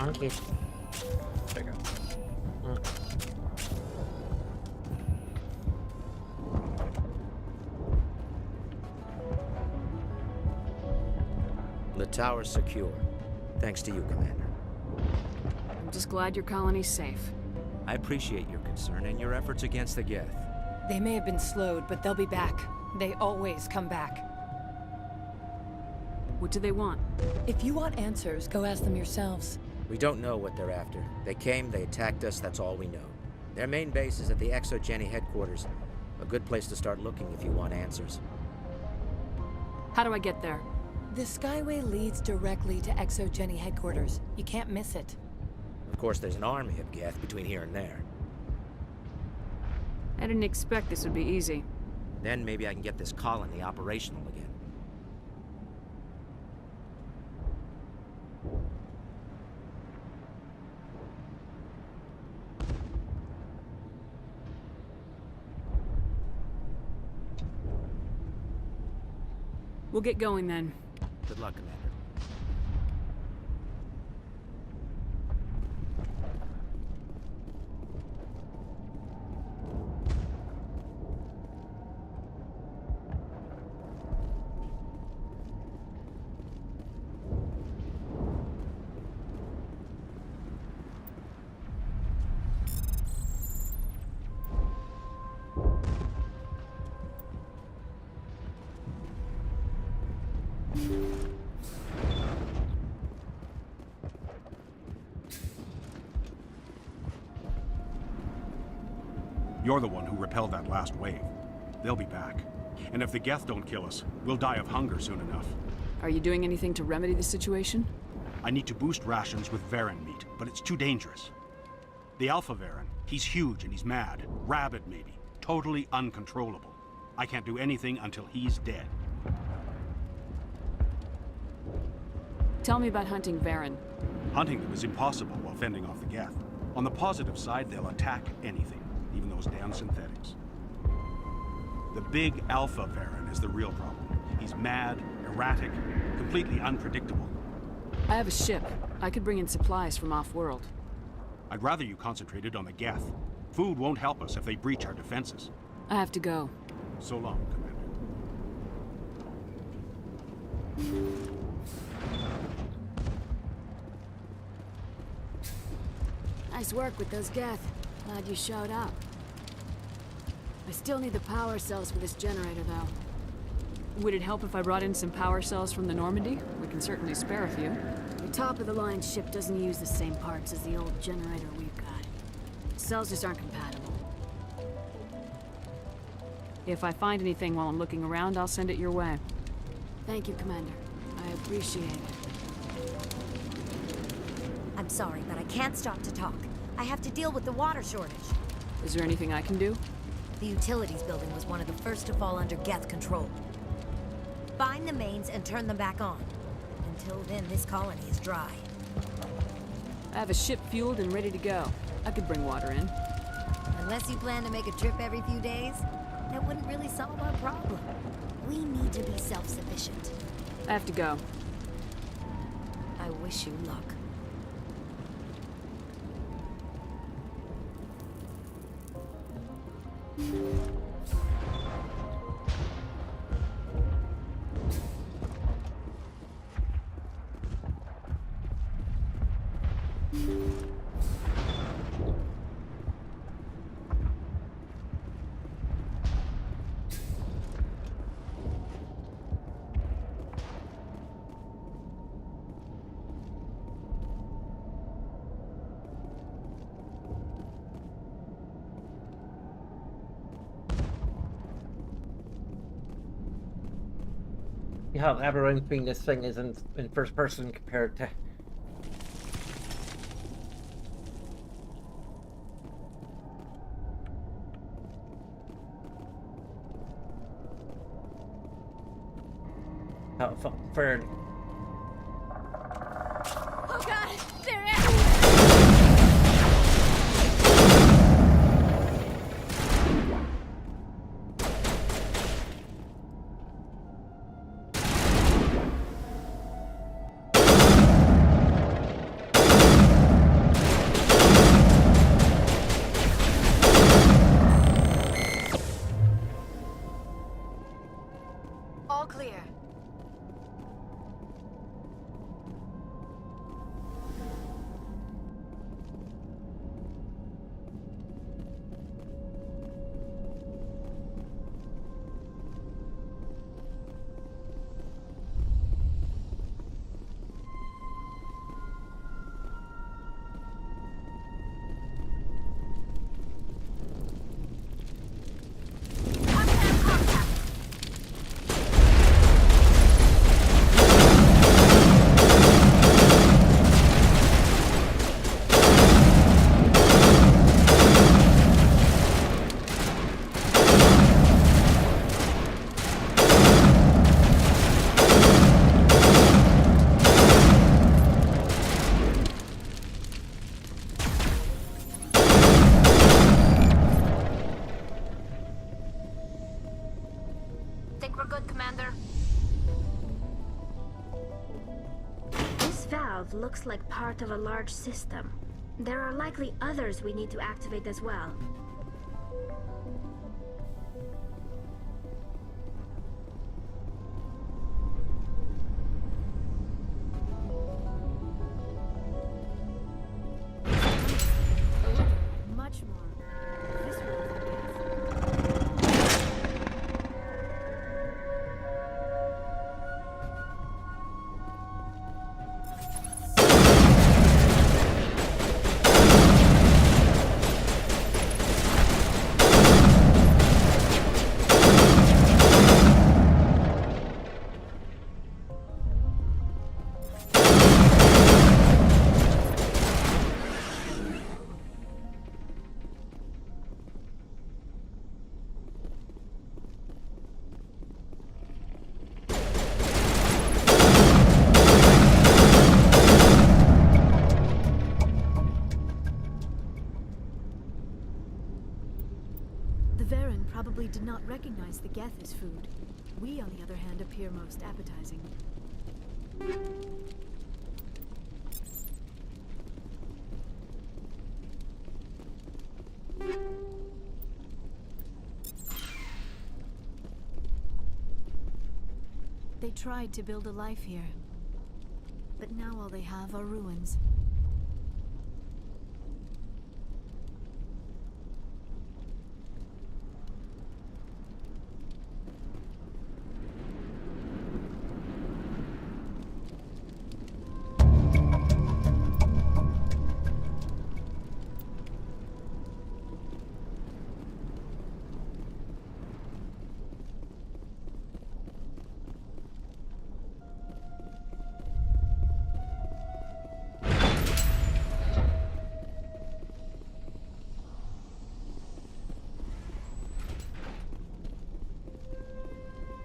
Okay. There you go. The tower's secure. Thanks to you, Commander. I'm just glad your colony's safe. I appreciate your concern and your efforts against the Geth. They may have been slowed, but they'll be back. They always come back. What do they want? If you want answers, go ask them yourselves. We don't know what they're after. They came, they attacked us, that's all we know. Their main base is at the ExoGeni headquarters. A good place to start looking if you want answers. How do I get there? The Skyway leads directly to ExoGeni headquarters. You can't miss it. Of course, there's an army of Geth between here and there. I didn't expect this would be easy. Then maybe I can get this colony operational again. We'll get going then. Good luck, Commander. You're the one who repelled that last wave. They'll be back. And if the Geth don't kill us, we'll die of hunger soon enough. Are you doing anything to remedy the situation? I need to boost rations with Varen meat, but it's too dangerous. The Alpha Varen, he's huge and he's mad. Rabid, maybe. Totally uncontrollable. I can't do anything until he's dead. Tell me about hunting Varen. Hunting them is impossible while fending off the Geth. On the positive side, they'll attack anything, even those damn synthetics. The big Alpha Varen is the real problem. He's mad, erratic, completely unpredictable. I have a ship. I could bring in supplies from off-world. I'd rather you concentrated on the Geth. Food won't help us if they breach our defenses. I have to go. So long, Commander. Nice work with those Geth. Glad you showed up. I still need the power cells for this generator, though. Would it help if I brought in some power cells from the Normandy? We can certainly spare a few. The top-of-the-line ship doesn't use the same parts as the old generator we've got. Cells just aren't compatible. If I find anything while I'm looking around, I'll send it your way. Thank you, Commander. I appreciate it. I'm sorry, but I can't stop to talk. I have to deal with the water shortage. Is there anything I can do? The utilities building was one of the first to fall under Geth control. Find the mains and turn them back on. Until then, this colony is dry. I have a ship fueled and ready to go. I could bring water in. Unless you plan to make a trip every few days, that wouldn't really solve our problem. We need to be self-sufficient. I have to go. I wish you luck. How labyrinthine this thing is in first person compared to... how it felt for... Oh god! They're everywhere! All clear. Think we're good, Commander? This valve looks like part of a large system. There are likely others we need to activate as well. Much more. This The Varen probably did not recognize the Geth as food. We, on the other hand, appear most appetizing. They tried to build a life here, but now all they have are ruins.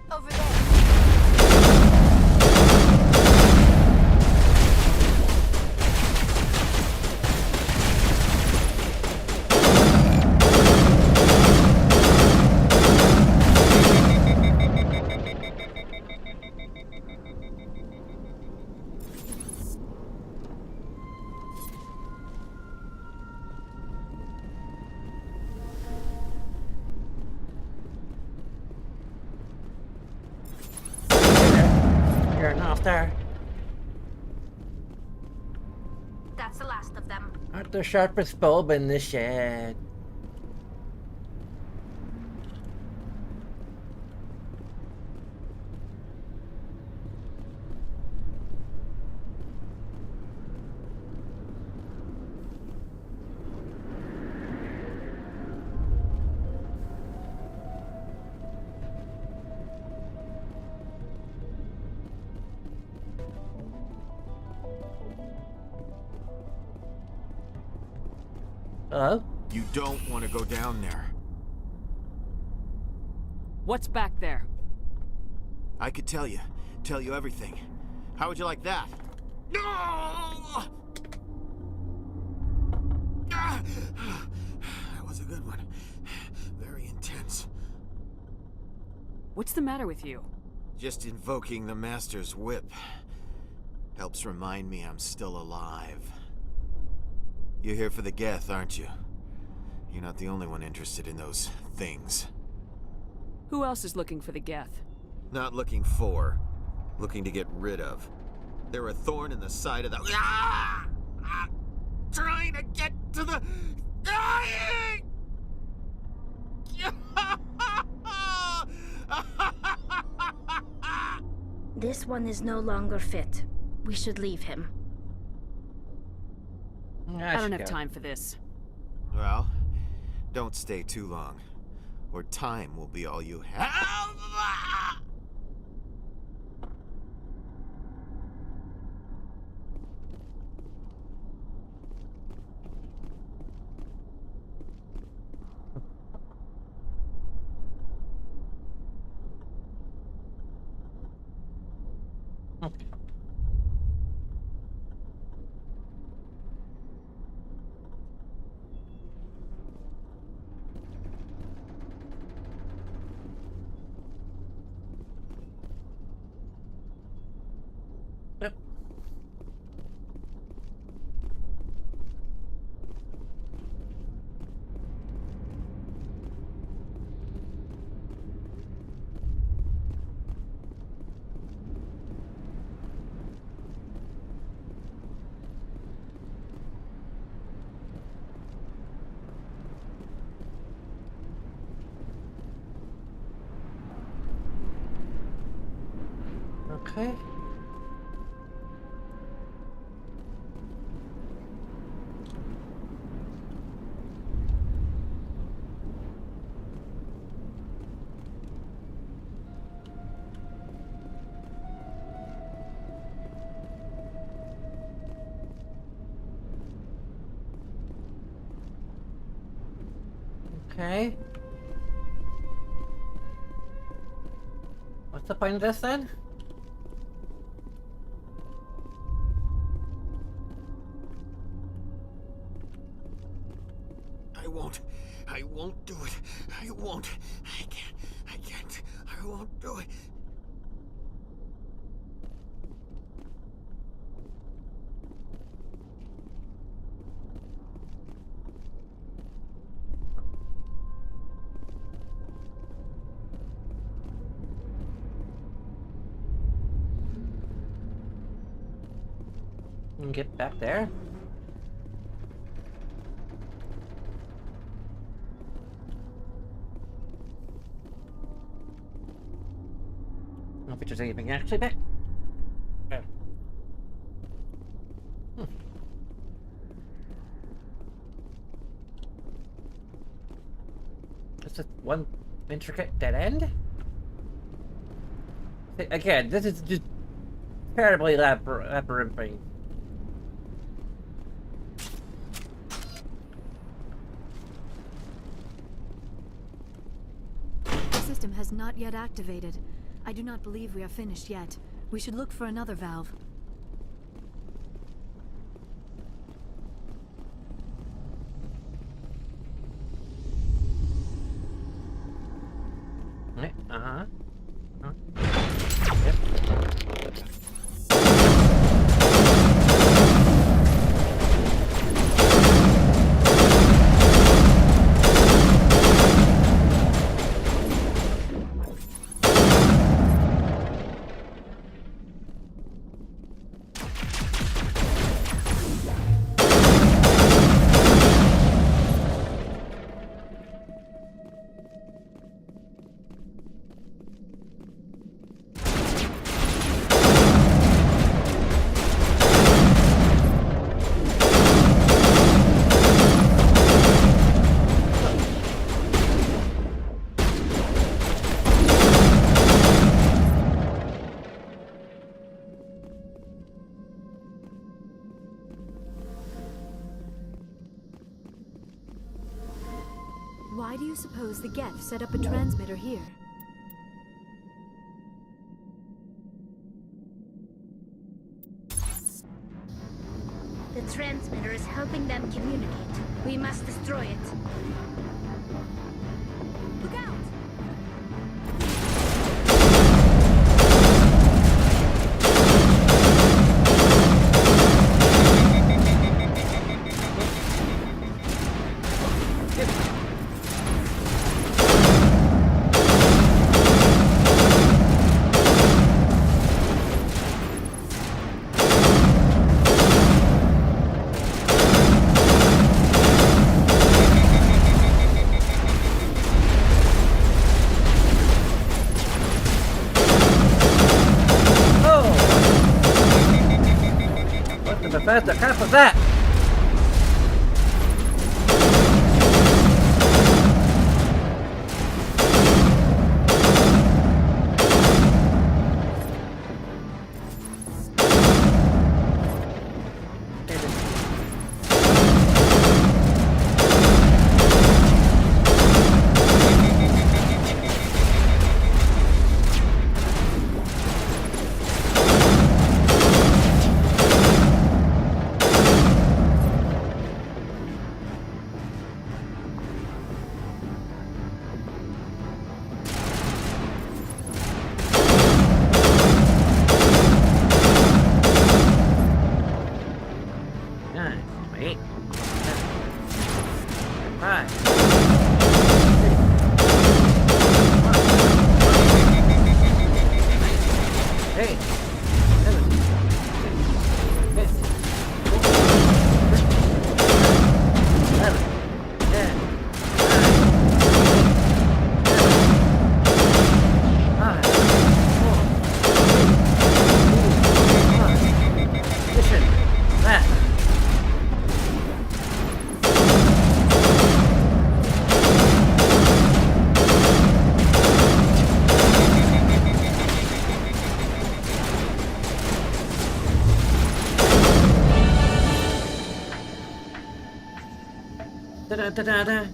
Over there. You're an all-star. That's the last of them. Not the sharpest bulb in the shed. Hello? You don't want to go down there. What's back there? I could tell you everything. How would you like that? That was a good one. Very intense. What's the matter with you? Just invoking the Master's whip helps remind me I'm still alive. You're here for the Geth, aren't you? You're not the only one interested in those things. Who else is looking for the Geth? Not looking for. Looking to get rid of. They're a thorn in the side of the... Trying to get to the... Dying! This one is no longer fit. We should leave him. I don't have time for this. Well, don't stay too long, or time will be all you have. Yep. Okay. Okay. What's the point of this then? I won't do it. I won't. I can't. I won't do it. And get back there. I don't know if there's anything actually back. Oh. It's just one intricate dead end? Again, this is just terribly labyrinthine. The system has not yet activated. I do not believe we are finished yet. We should look for another valve. Uh-huh. Why do you suppose the Geth set up a transmitter here? The transmitter is helping them communicate. We must destroy it. Look out! What the crap was that? Da-da-da-da-da.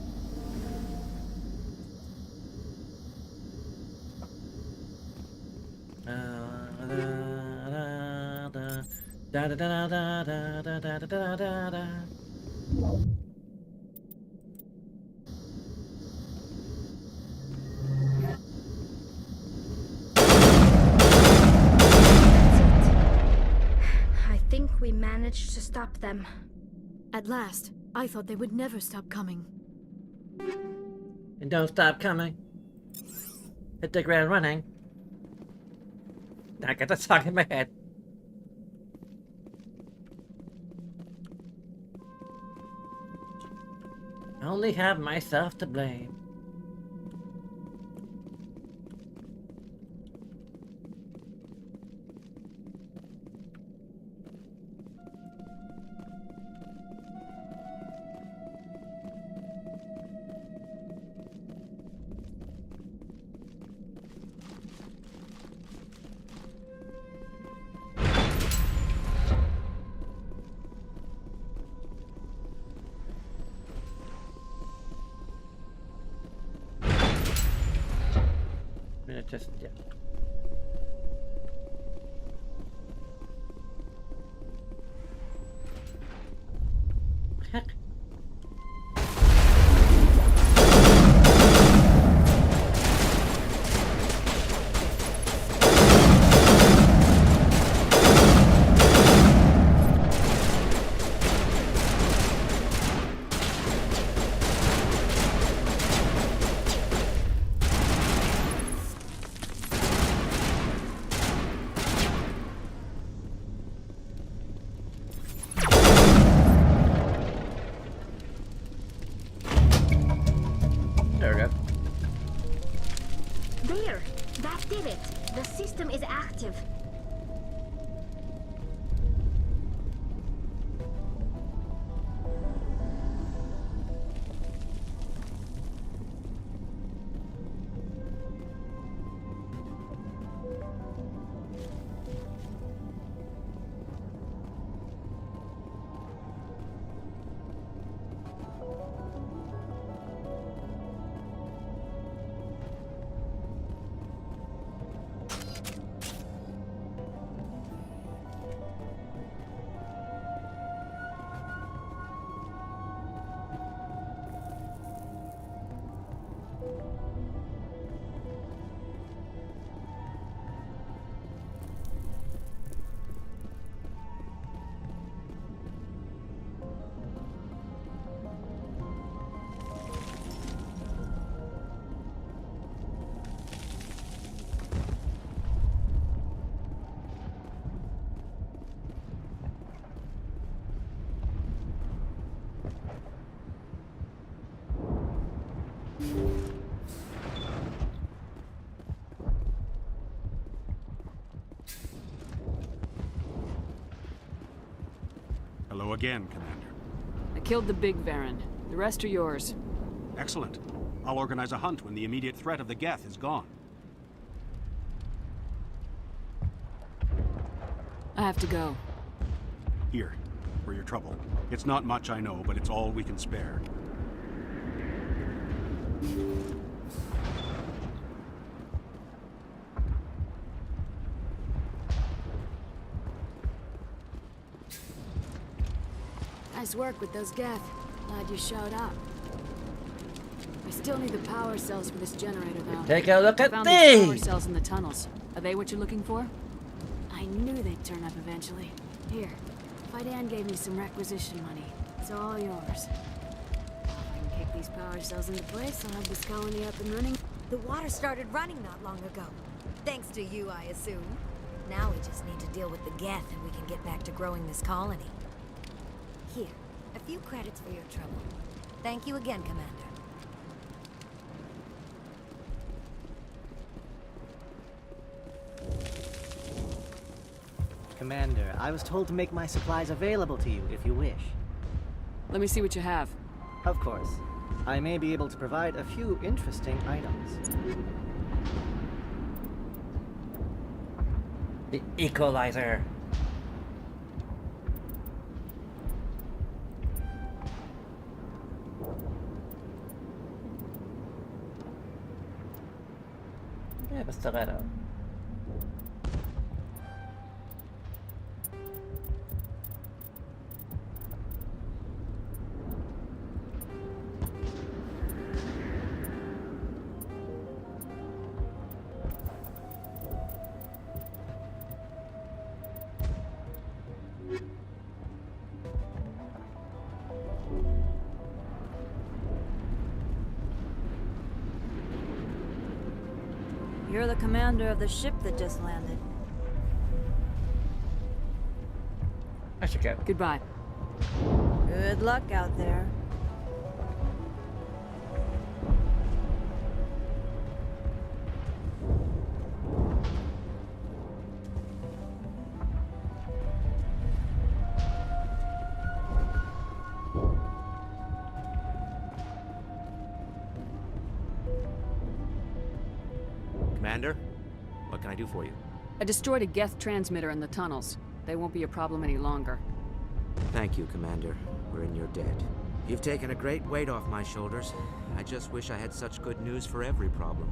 Da-da-da-da-da-da-da-da-da-da-da. I think we managed to stop them. At last. I thought they would never stop coming. And don't stop coming. Hit the ground running. I got the song in my head. I only have myself to blame. Just, yeah. Heck. There we go. There! That did it! The system is active. Hello again, Commander. I killed the big Varen. The rest are yours. Excellent. I'll organize a hunt when the immediate threat of the Geth is gone. I have to go. Here, for your trouble. It's not much, I know, but it's all we can spare. Nice work with those Geth. Glad you showed up. I still need the power cells for this generator, though. Take a look at Found these power these! cells in the tunnels. Are they what you're looking for? I knew they'd turn up eventually. Here, Fidan gave me some requisition money. It's all yours. If I can kick these power cells into place, I'll have this colony up and running. The water started running not long ago. Thanks to you, I assume. Now we just need to deal with the Geth and we can get back to growing this colony. Here, a few credits for your trouble. Thank you again, Commander. Commander, I was told to make my supplies available to you if you wish. Let me see what you have. Of course. I may be able to provide a few interesting items. The equalizer. Yeah, the stiletto. You're the commander of the ship that just landed. I should go. Goodbye. Good luck out there. Commander, what can I do for you? I destroyed a Geth transmitter in the tunnels. They won't be a problem any longer. Thank you, Commander. We're in your debt. You've taken a great weight off my shoulders. I just wish I had such good news for every problem.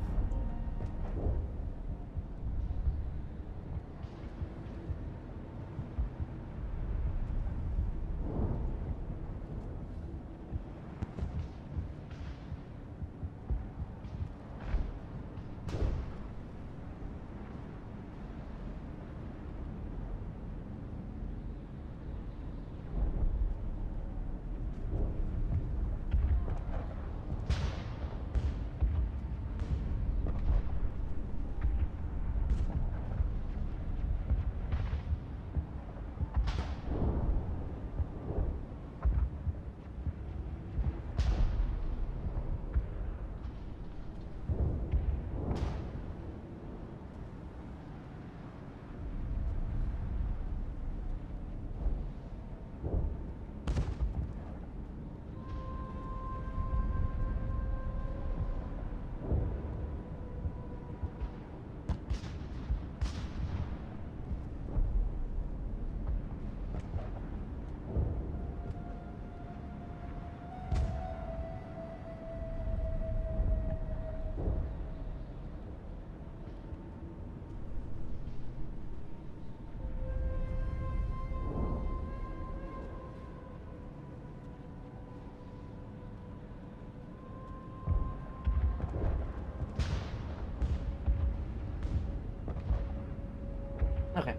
Okay.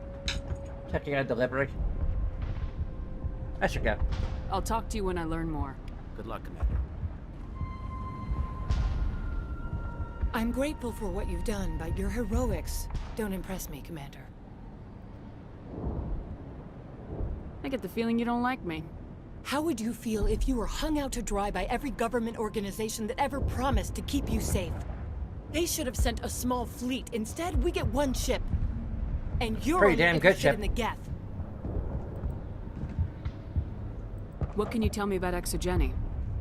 Checking out delivery. I should go. I'll talk to you when I learn more. Good luck, Commander. I'm grateful for what you've done, but your heroics don't impress me, Commander. I get the feeling you don't like me. How would you feel if you were hung out to dry by every government organization that ever promised to keep you safe? They should have sent a small fleet. Instead, we get one ship. And you're Pretty only damn good interested ship. in the Geth. What can you tell me about Exogeny?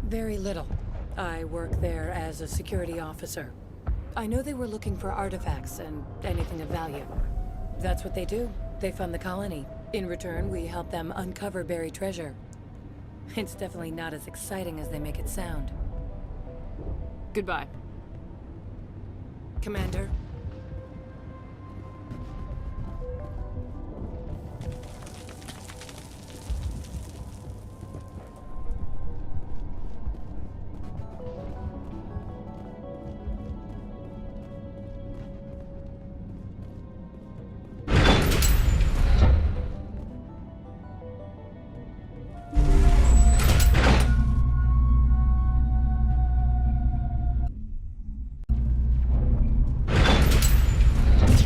Very little. I work there as a security officer. I know they were looking for artifacts and anything of value. That's what they do. They fund the colony. In return, we help them uncover buried treasure. It's definitely not as exciting as they make it sound. Goodbye. Commander?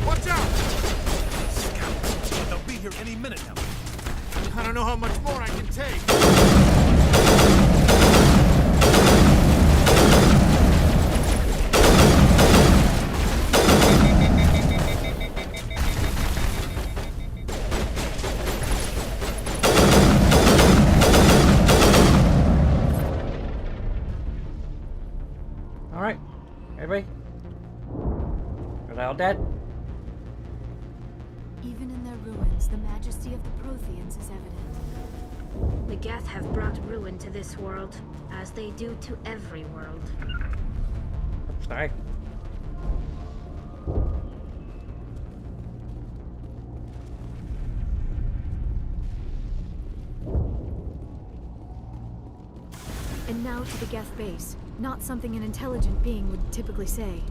Watch out! They'll be here any minute now. I don't know how much more I can take. Alright. Everybody? Are they all dead? Even in their ruins, the majesty of the Protheans is evident. The Geth have brought ruin to this world, as they do to every world. Sorry. And now to the Geth base. Not something an intelligent being would typically say.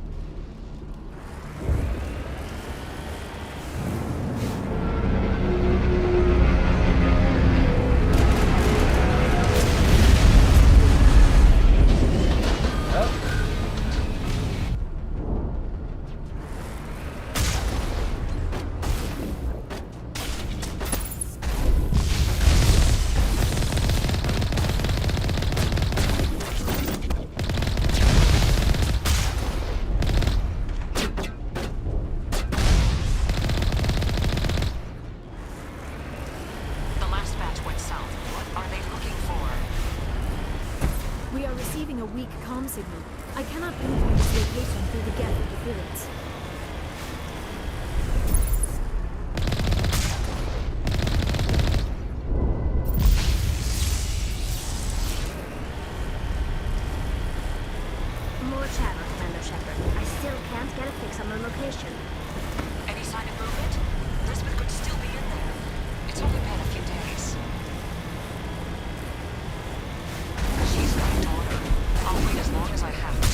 The last batch went south. What are they looking for? We are receiving a weak comm signal. I cannot pinpoint its location through the Geth interference. More chatter, Commander Shepard. I still can't get a fix on their location. Any sign of movement? Elizabeth could still be in there. It's only been a few days. She's my daughter. I'll wait as long as I have to.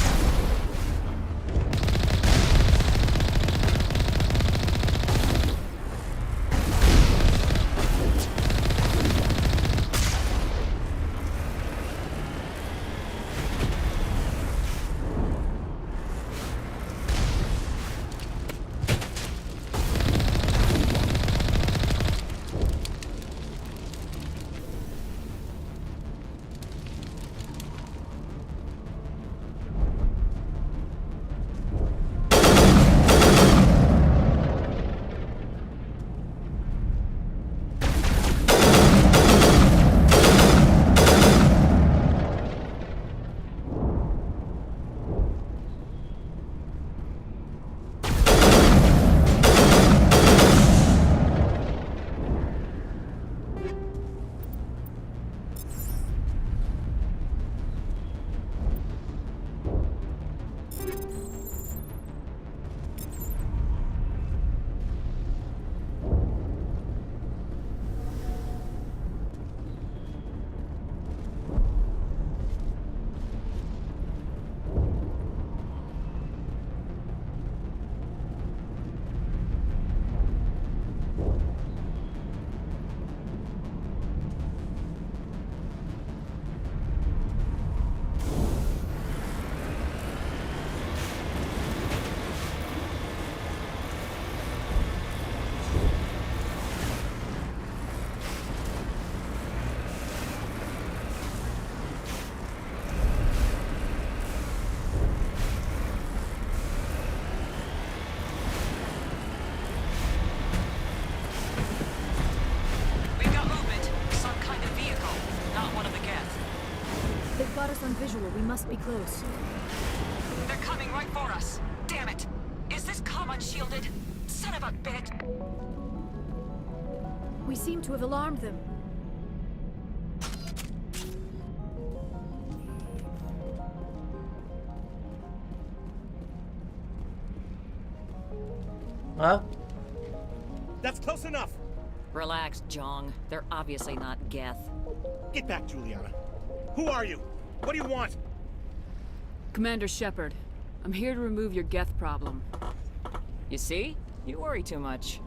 us on visual. We must be close. They're coming right for us. Damn it! Is this comm unshielded? Son of a bitch! We seem to have alarmed them. Well, that's close enough. Relax, Jong. They're obviously not Geth. Get back, Juliana. Who are you? What do you want? Commander Shepard, I'm here to remove your Geth problem. You see? You worry too much.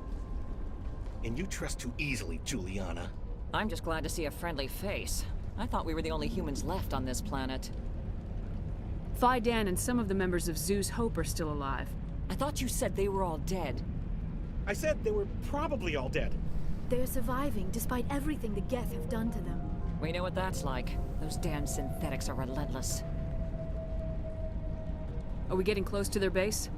And you trust too easily, Juliana. I'm just glad to see a friendly face. I thought we were the only humans left on this planet. Phi Dan and some of the members of Zoo's Hope are still alive. I thought you said they were all dead. I said they were probably all dead. They're surviving despite everything the Geth have done to them. We know what that's like. Those damn synthetics are relentless. Are we getting close to their base?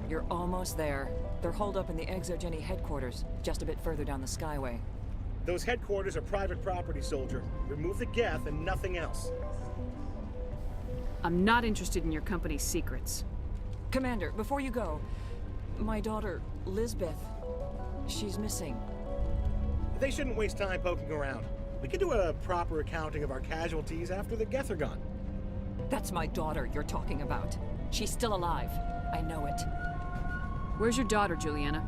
You're almost there. They're holed up in the Exogeny headquarters, just a bit further down the Skyway. Those headquarters are private property, soldier. Remove the Geth and nothing else. I'm not interested in your company's secrets. Commander, before you go, my daughter, Lisbeth, she's missing. They shouldn't waste time poking around. We can do a proper accounting of our casualties after the Geth are gone. That's my daughter you're talking about. She's still alive. I know it. Where's your daughter, Juliana?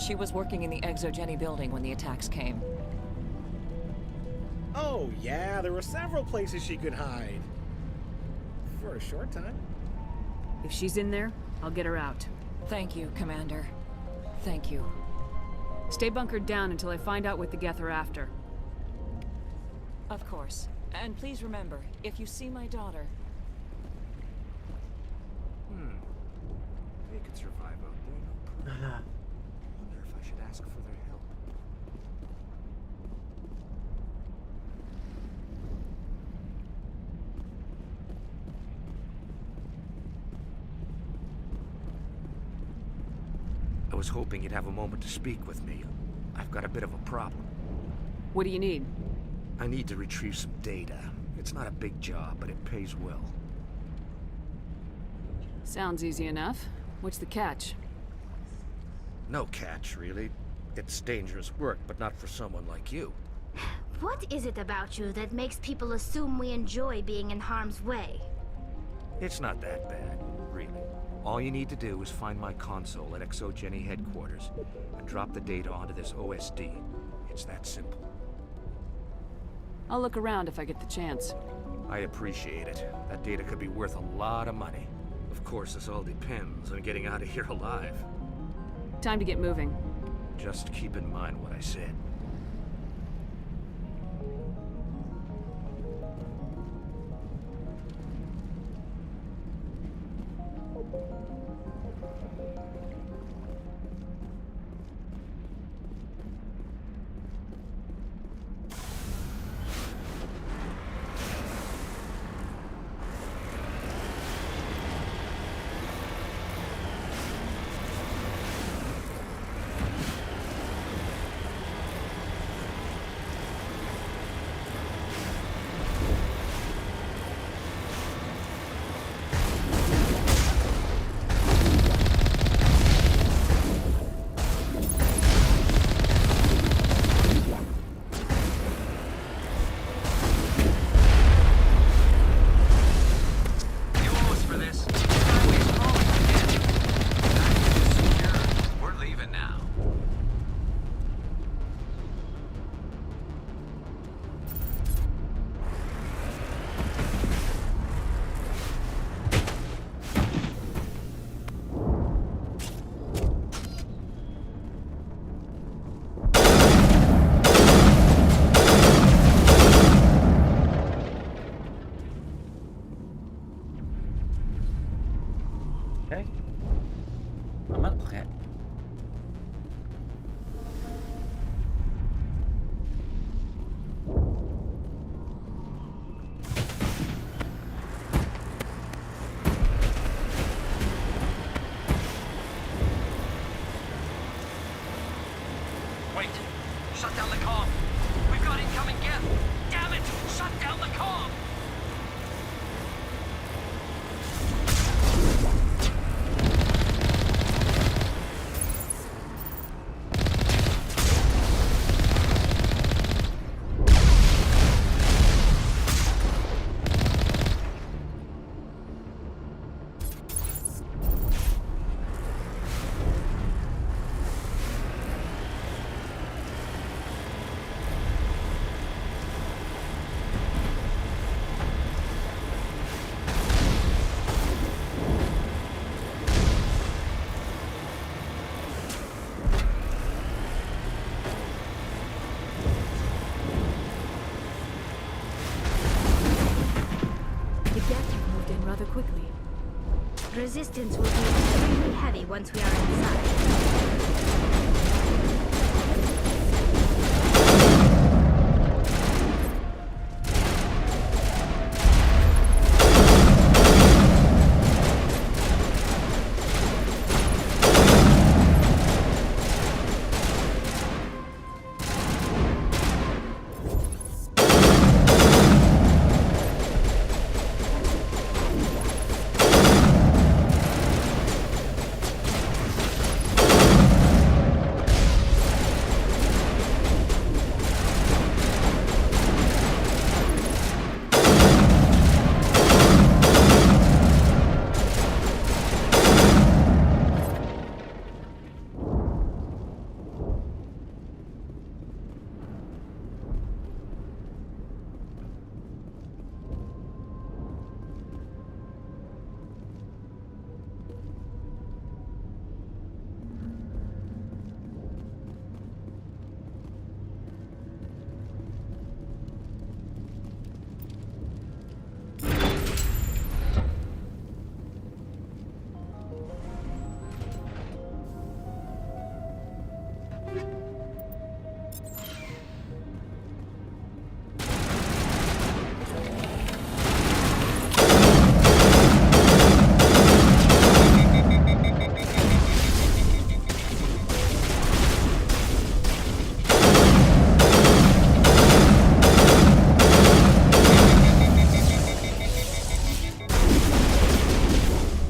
She was working in the Exogeny building when the attacks came. Oh, yeah, there were several places she could hide. For a short time. If she's in there, I'll get her out. Thank you, Commander. Thank you. Stay bunkered down until I find out what the Geth are after. Of course. And please remember, if you see my daughter... They could survive out there. I wonder if I should ask for their help. I was hoping you'd have a moment to speak with me. I've got a bit of a problem. What do you need? I need to retrieve some data. It's not a big job, but it pays well. Sounds easy enough. What's the catch? No catch, really. It's dangerous work, but not for someone like you. What is it about you that makes people assume we enjoy being in harm's way? It's not that bad, really. All you need to do is find my console at Exogeny headquarters and drop the data onto this OSD. It's that simple. I'll look around if I get the chance. I appreciate it. That data could be worth a lot of money. Of course, this all depends on getting out of here alive. Time to get moving. Just keep in mind what I said. resistance will be extremely heavy once we are inside.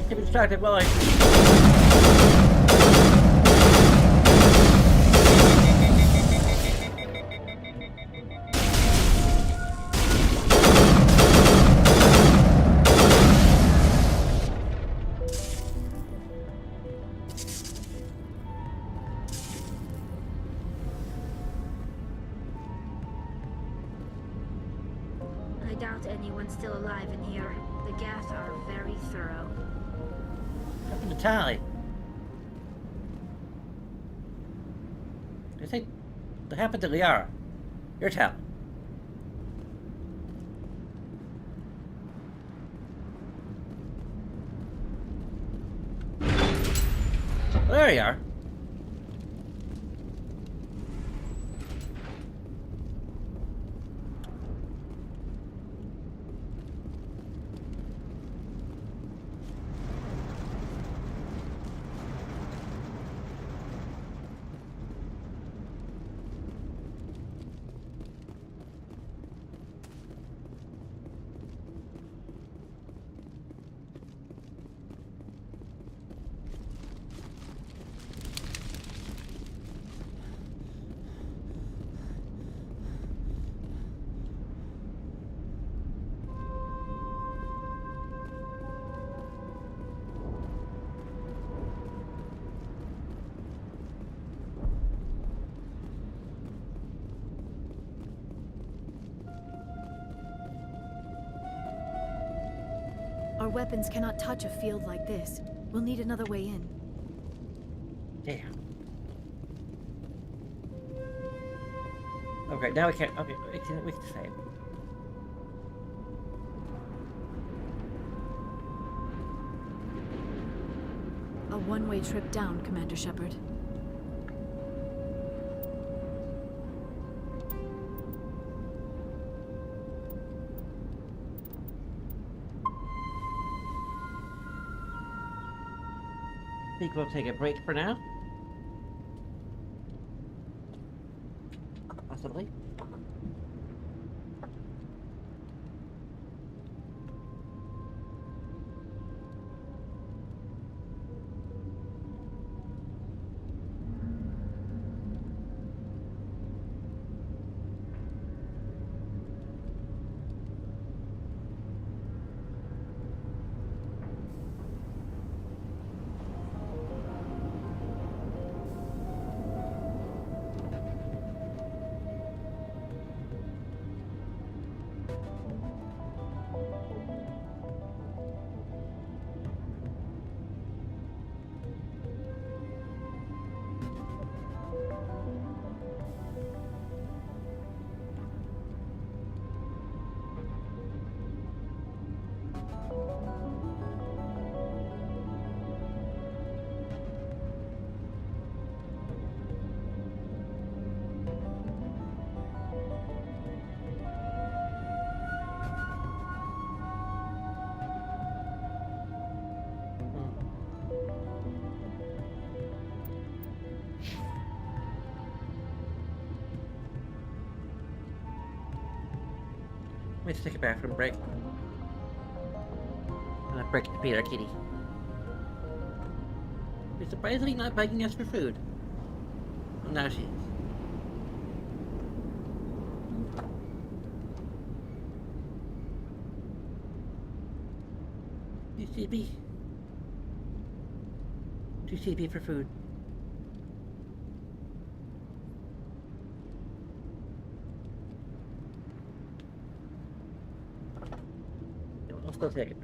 Keep distracted while I... I doubt anyone's still alive in here. The Geth are very thorough. What happened to Tally? I think... What happened to Liara? Your Tally. Well, there you are. Our weapons cannot touch a field like this. We'll need another way in. Damn. Okay, now we can't... Okay, we can save. A one-way trip down, Commander Shepard. I think we'll take a break for now. Possibly. Let's take a bathroom break. And a break to feed our kitty. She's surprisingly not begging us for food. Well, now she is. TCB. 2CB for food. I'll still take it.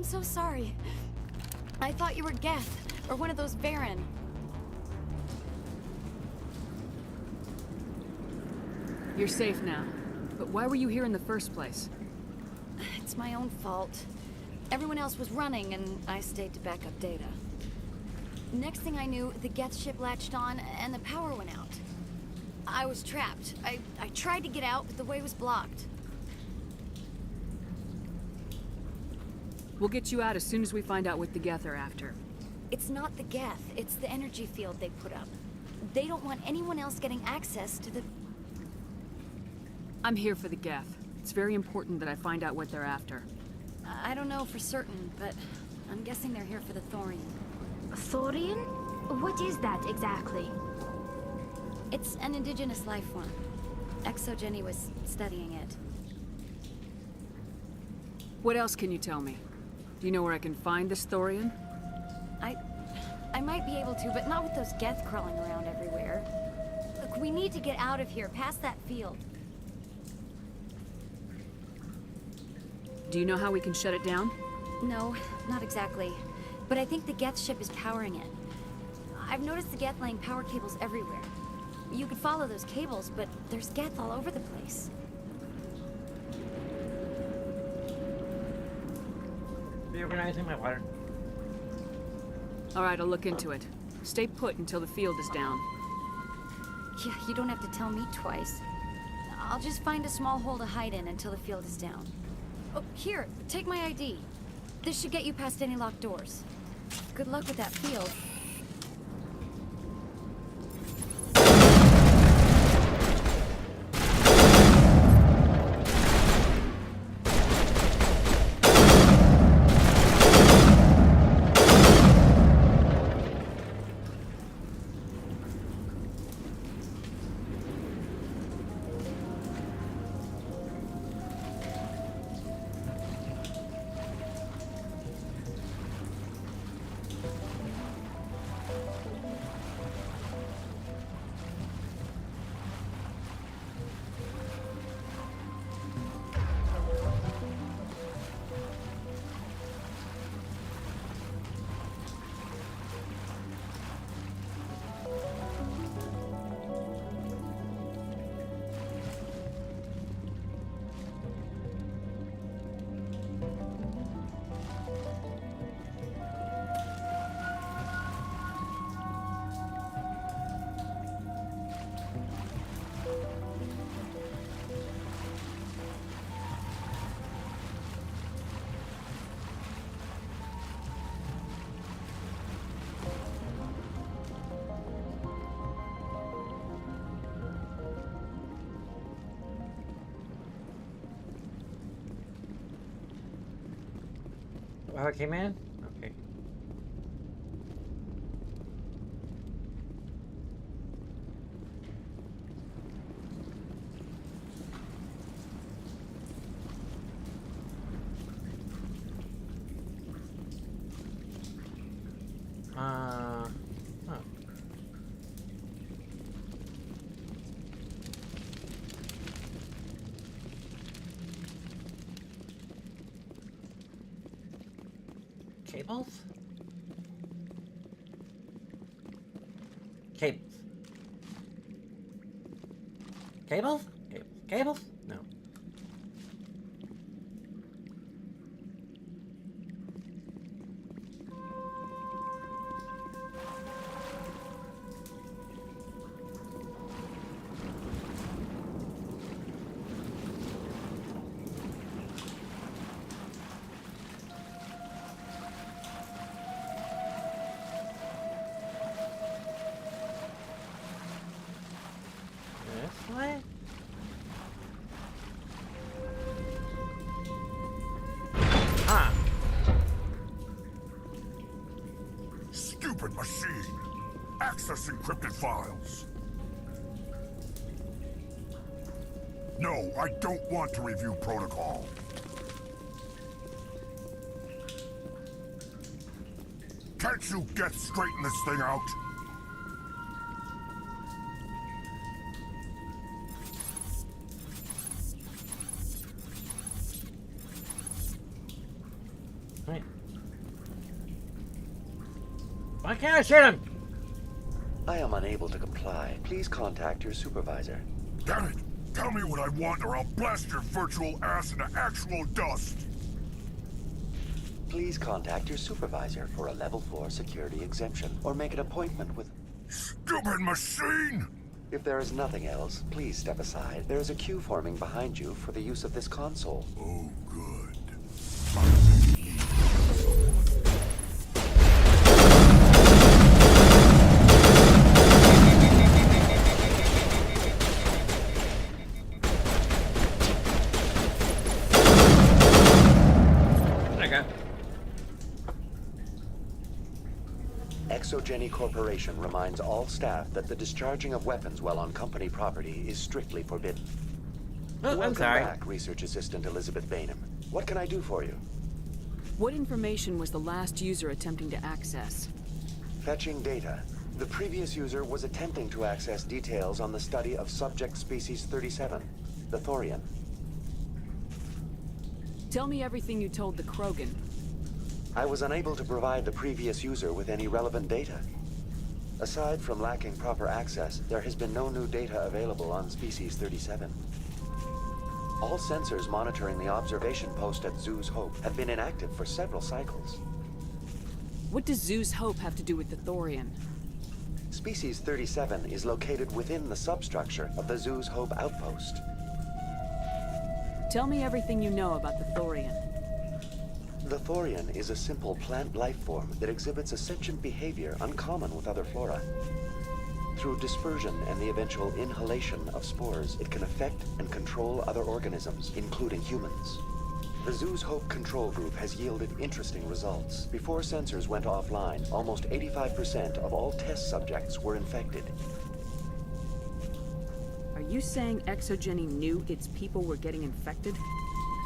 so sorry. I thought you were Geth, or one of those Baron. You're safe now. But why were you here in the first place? It's my own fault. Everyone else was running, and I stayed to back up data. Next thing I knew, the Geth ship latched on, and the power went out. I was trapped. I tried to get out, but the way was blocked. We'll get you out as soon as we find out what the Geth are after. It's not the Geth, it's the energy field they put up. They don't want anyone else getting access to the... I'm here for the Geth. It's very important that I find out what they're after. I don't know for certain, but I'm guessing they're here for the thorium. Thorium? What is that exactly? It's an indigenous life form. Jenny was studying it. What else can you tell me? Do you know where I can find this thorium? I might be able to, but not with those Geth crawling around everywhere. Look, we need to get out of here, past that field. Do you know how we can shut it down? No, not exactly. But I think the Geth ship is powering it. I've noticed the Geth laying power cables everywhere. You could follow those cables, but there's Geth all over the place. Reorganizing my water. Alright, I'll look into it. Stay put until the field is down. Yeah, you don't have to tell me twice. I'll just find a small hole to hide in until the field is down. Oh, here, take my ID. This should get you past any locked doors. Good luck with that field. How it came in? Okay. Huh. Cables? Cables. Cables? Cables? No. What? Ah. Stupid machine. Access encrypted files. No, I don't want to review protocol. Can't you straighten this thing out? Right. Why can't I shoot him? I am unable to comply. Please contact your supervisor. Damn it! Tell me what I want or I'll blast your virtual ass into actual dust! Please contact your supervisor for a level 4 security exemption, or make an appointment with... Stupid machine! If there is nothing else, please step aside. There is a queue forming behind you for the use of this console. Oh, good. Exogeny Corporation reminds all staff that the discharging of weapons while on company property is strictly forbidden. Oh, Welcome I'm sorry. back, Research Assistant Elizabeth Bainham. What can I do for you? What information was the last user attempting to access? Fetching data. The previous user was attempting to access details on the study of subject species 37, the Thorian. Tell me everything you told the Krogan. I was unable to provide the previous user with any relevant data. Aside from lacking proper access, there has been no new data available on species 37. All sensors monitoring the observation post at Zoo's Hope have been inactive for several cycles. What does Zoo's Hope have to do with the Thorian? Species 37 is located within the substructure of the Zoo's Hope outpost. Tell me everything you know about the Thorian. The Thorian is a simple plant life form that exhibits a sentient behavior uncommon with other flora. Through dispersion and the eventual inhalation of spores, it can affect and control other organisms, including humans. The Zoo's Hope control group has yielded interesting results. Before sensors went offline, almost 85% of all test subjects were infected. Are you saying Exogeny knew its people were getting infected?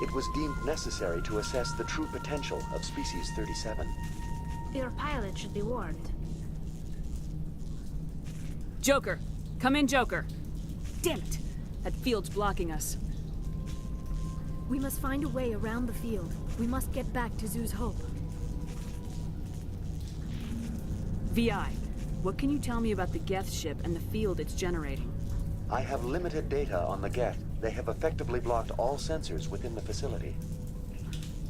It was deemed necessary to assess the true potential of species 37. Your pilot should be warned. Joker! Come in, Joker! Damn it! That field's blocking us. We must find a way around the field. We must get back to Zoo's Hope. VI, what can you tell me about the Geth ship and the field it's generating? I have limited data on the Geth. They have effectively blocked all sensors within the facility.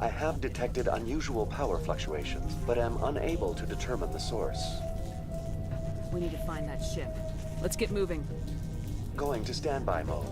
I have detected unusual power fluctuations, but am unable to determine the source. We need to find that ship. Let's get moving. Going to standby mode.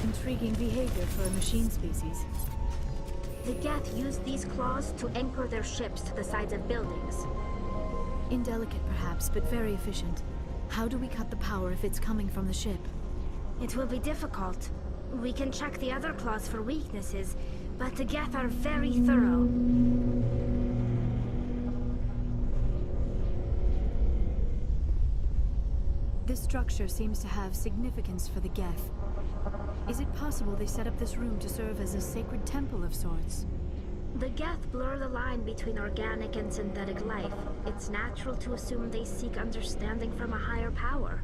Intriguing behavior for a machine species. The Geth use these claws to anchor their ships to the sides of buildings. Indelicate perhaps, but very efficient. How do we cut the power if it's coming from the ship? It will be difficult. We can check the other claws for weaknesses, but the Geth are very thorough. This structure seems to have significance for the Geth. Is it possible they set up this room to serve as a sacred temple of sorts? The Geth blur the line between organic and synthetic life. It's natural to assume they seek understanding from a higher power.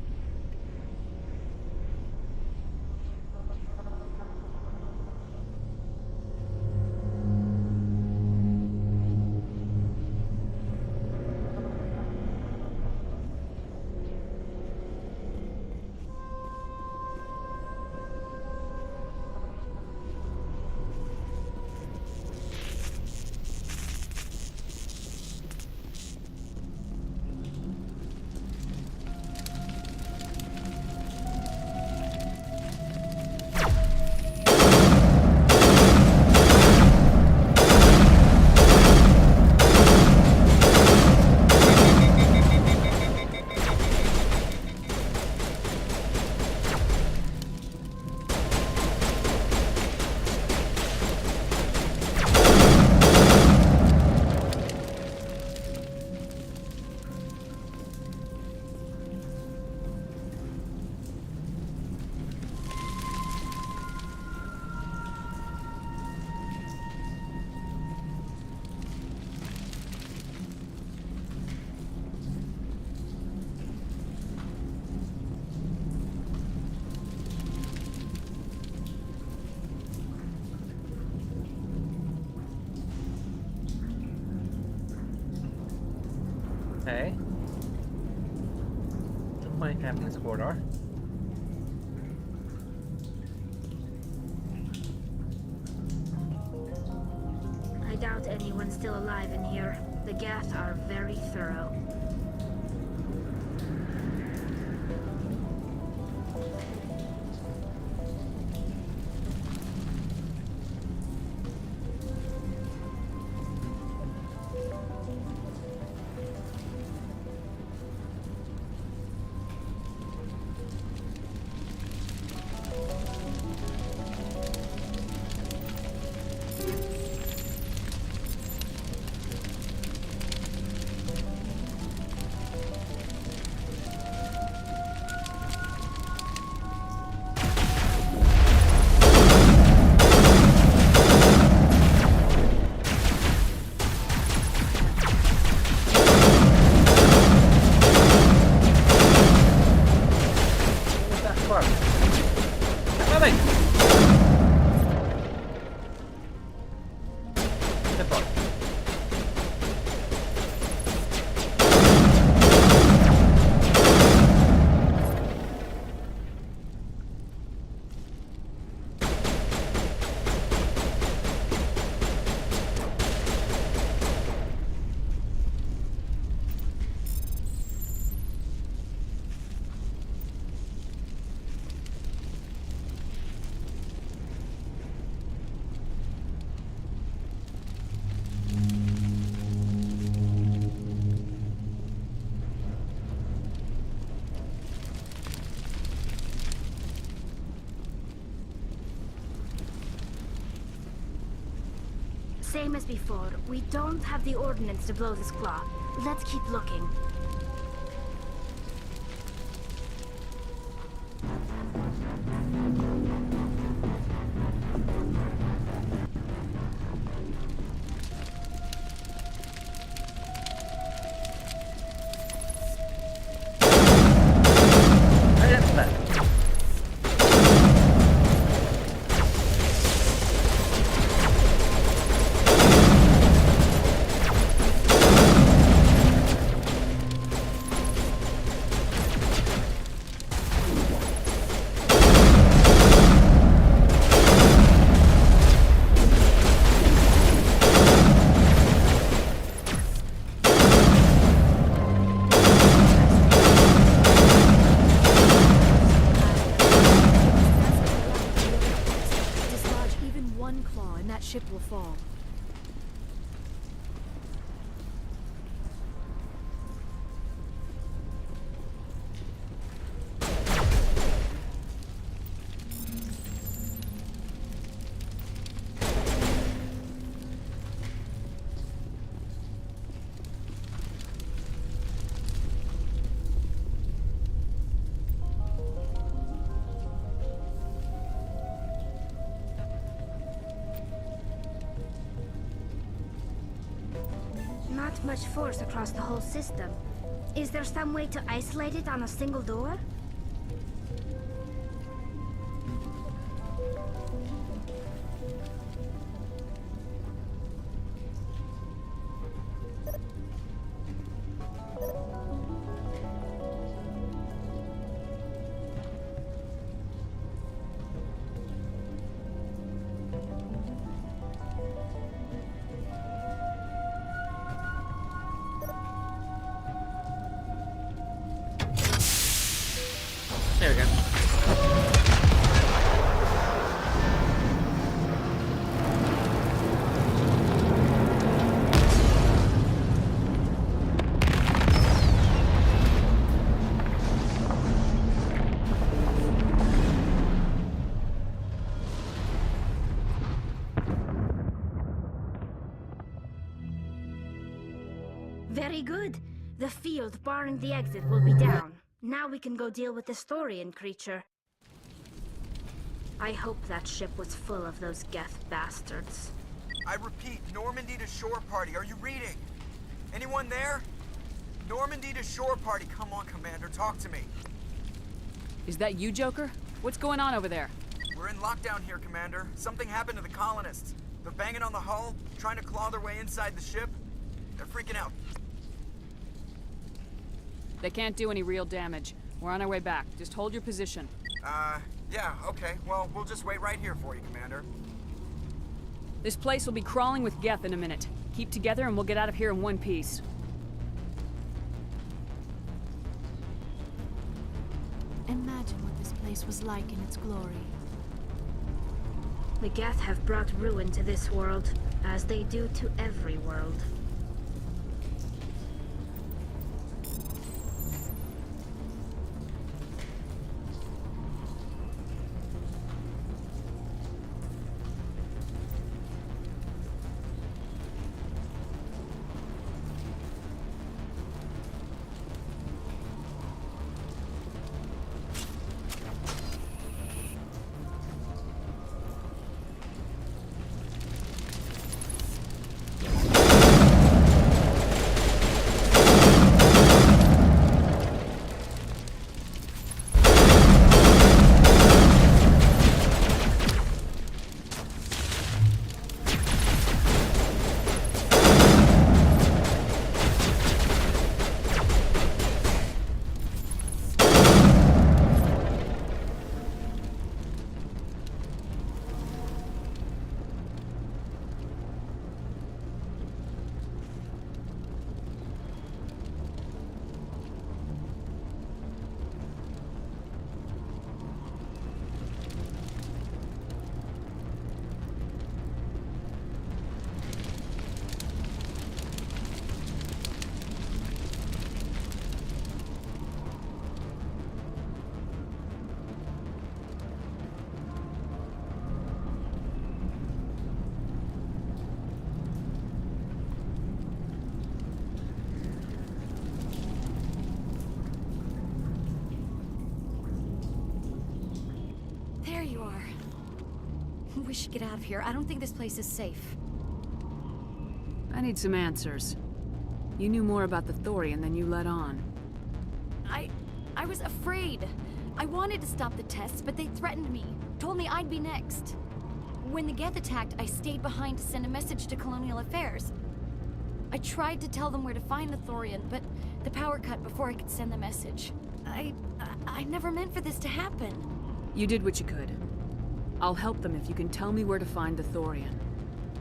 Okay. What might happen in this corridor? I doubt anyone's still alive in here. The Geth are very thorough. Same as before, we don't have the ordnance to blow this claw. Let's keep looking. Ship will fall. Not much force across the whole system. Is there some way to isolate it on a single door? There we go. Very good. The field barring the exit will be down. Now we can go deal with the Storian creature. I hope that ship was full of those Geth bastards. I repeat, Normandy to shore party. Are you reading? Anyone there? Normandy to shore party. Come on, Commander, talk to me. Is that you, Joker? What's going on over there? We're in lockdown here, Commander. Something happened to the colonists. They're banging on the hull, trying to claw their way inside the ship. They're freaking out. They can't do any real damage. We're on our way back. Just hold your position. Yeah, okay. Well, we'll just wait right here for you, Commander. This place will be crawling with Geth in a minute. Keep together and we'll get out of here in one piece. Imagine what this place was like in its glory. The Geth have brought ruin to this world, as they do to every world. There you are. We should get out of here. I don't think this place is safe. I need some answers. You knew more about the Thorian than you let on. I was afraid. I wanted to stop the tests, but they threatened me. Told me I'd be next. When the Geth attacked, I stayed behind to send a message to Colonial Affairs. I tried to tell them where to find the Thorian, but the power cut before I could send the message. I never meant for this to happen. You did what you could. I'll help them if you can tell me where to find the Thorian.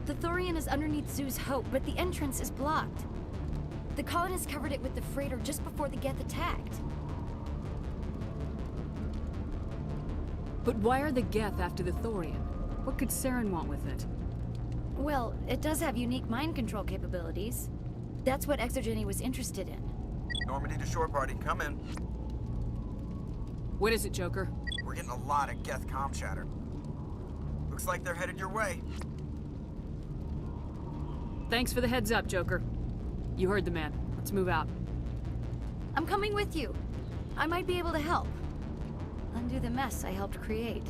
The Thorian is underneath Zoo's Hope, but the entrance is blocked. The colonists covered it with the freighter just before the Geth attacked. But why are the Geth after the Thorian? What could Saren want with it? Well, it does have unique mind control capabilities. That's what Exogeny was interested in. Normandy to shore party, come in. What is it, Joker? We're getting a lot of Geth comm chatter. Looks like they're headed your way. Thanks for the heads up, Joker. You heard the man. Let's move out. I'm coming with you. I might be able to help. Undo the mess I helped create.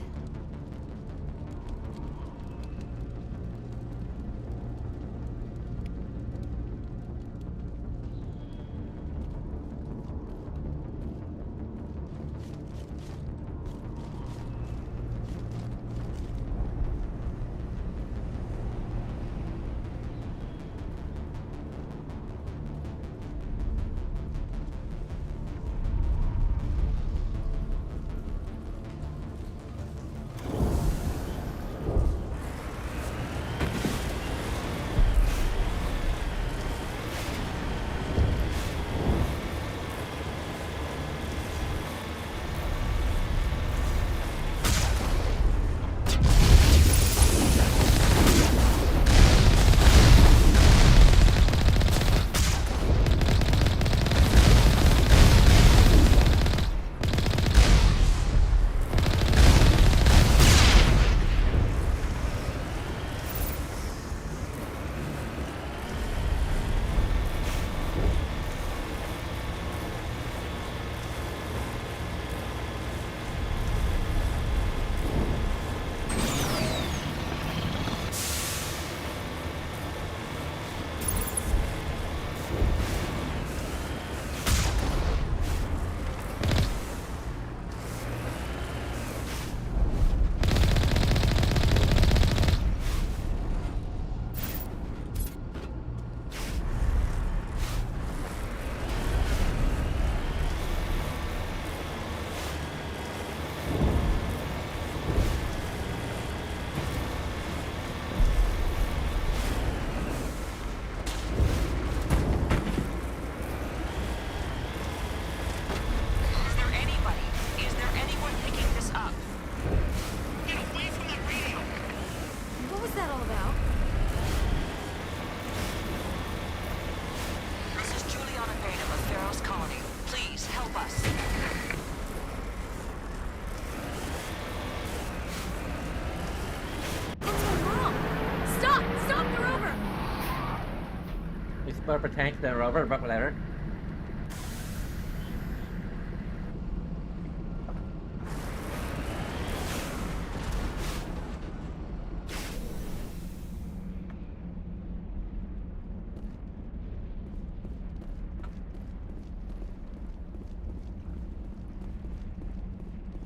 more of a tank than a rover, but whatever.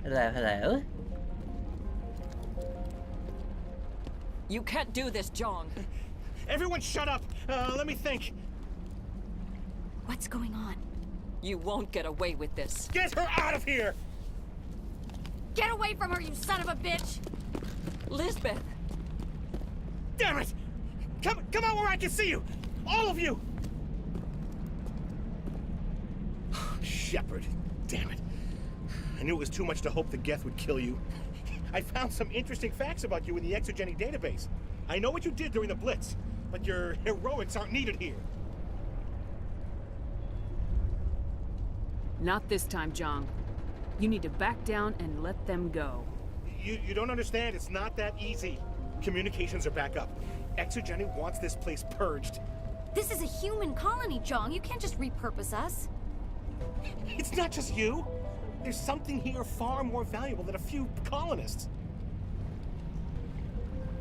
Hello, hello. You can't do this, Jong. Everyone shut up! Let me think. What's going on? You won't get away with this. Get her out of here! Get away from her, you son of a bitch! Lisbeth! Damn it! Come out where I can see you! All of you! Shepard, damn it. I knew it was too much to hope the Geth would kill you. I found some interesting facts about you in the Exogeny database. I know what you did during the Blitz, but your heroics aren't needed here. Not this time, Jong. You need to back down and let them go. You don't understand. It's not that easy. Communications are back up. Exogeny wants this place purged. This is a human colony, Jong. You can't just repurpose us. It's not just you. There's something here far more valuable than a few colonists.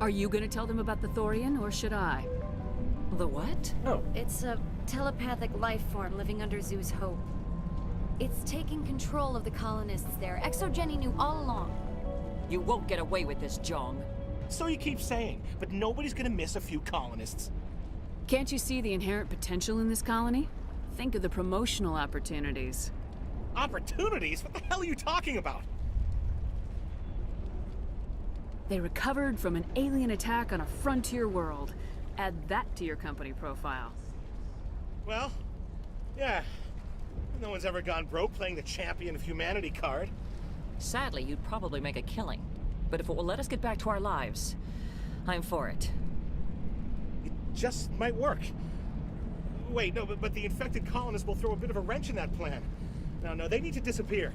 Are you gonna tell them about the Thorian, or should I? The what? Oh. It's a telepathic life form living under Zoo's Hope. It's taking control of the colonists there. Exogeny knew all along. You won't get away with this, Jong. So you keep saying, but nobody's gonna miss a few colonists. Can't you see the inherent potential in this colony? Think of the promotional opportunities. Opportunities? What the hell are you talking about? They recovered from an alien attack on a frontier world. Add that to your company profile. Well, yeah. No one's ever gone broke playing the champion of humanity card. Sadly, you'd probably make a killing. But if it will let us get back to our lives, I'm for it. It just might work. Wait, no, but the infected colonists will throw a bit of a wrench in that plan. No, they need to disappear.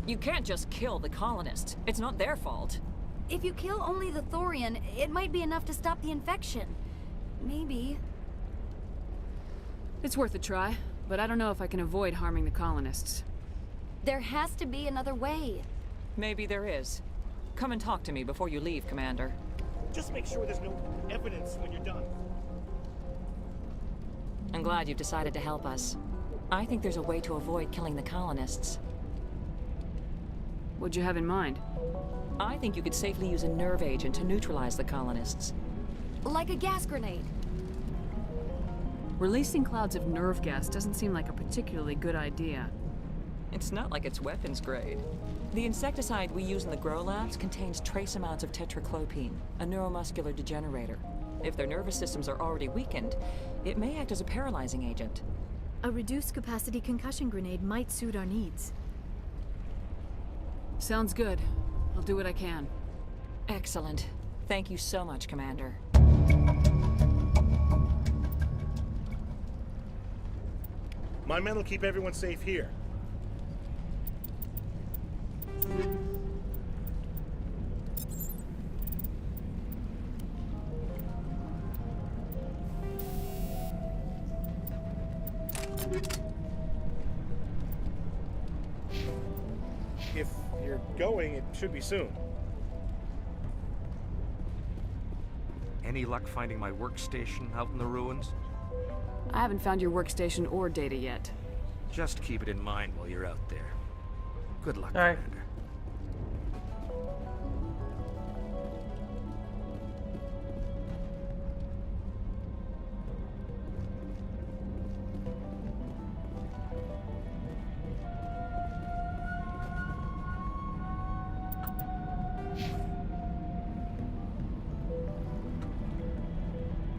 You can't just kill the colonists. It's not their fault. If you kill only the Thorian, it might be enough to stop the infection. Maybe. It's worth a try, but I don't know if I can avoid harming the colonists. There has to be another way. Maybe there is. Come and talk to me before you leave, Commander. Just make sure there's no evidence when you're done. I'm glad you've decided to help us. I think there's a way to avoid killing the colonists. What'd you have in mind? I think you could safely use a nerve agent to neutralize the colonists. Like a gas grenade. Releasing clouds of nerve gas doesn't seem like a particularly good idea. It's not like it's weapons grade. The insecticide we use in the grow labs contains trace amounts of tetraclopine, a neuromuscular degenerator. If their nervous systems are already weakened, it may act as a paralyzing agent. A reduced capacity concussion grenade might suit our needs. Sounds good. I'll do what I can. Excellent. Thank you so much, Commander. My men will keep everyone safe here. If you're going, it should be soon. Any luck finding my workstation out in the ruins? I haven't found your workstation or data yet. Just keep it in mind while you're out there. Good luck, All right. Commander.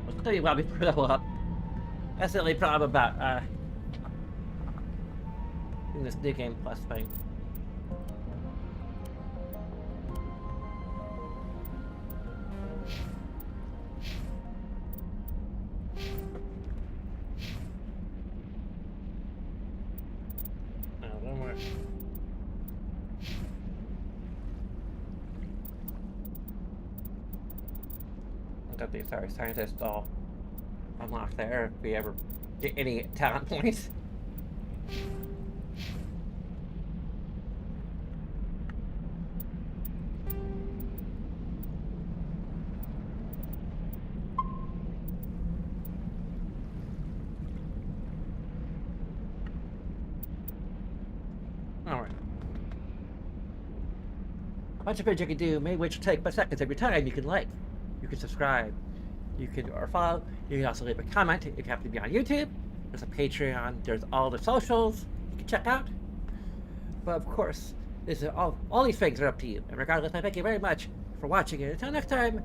I'll tell you why we blow up. That's the only problem about in this new game plus thing. One more. I got the scientist all unlocked there if we ever get any talent points. Alright. A bunch of things you can do, many of which will take but seconds of your time. You can like, you can subscribe, you can or follow, you can also leave a comment if you happen to be on YouTube. There's a Patreon, there's all the socials you can check out. But of course, this is all these things are up to you. And regardless, I thank you very much for watching, and until next time,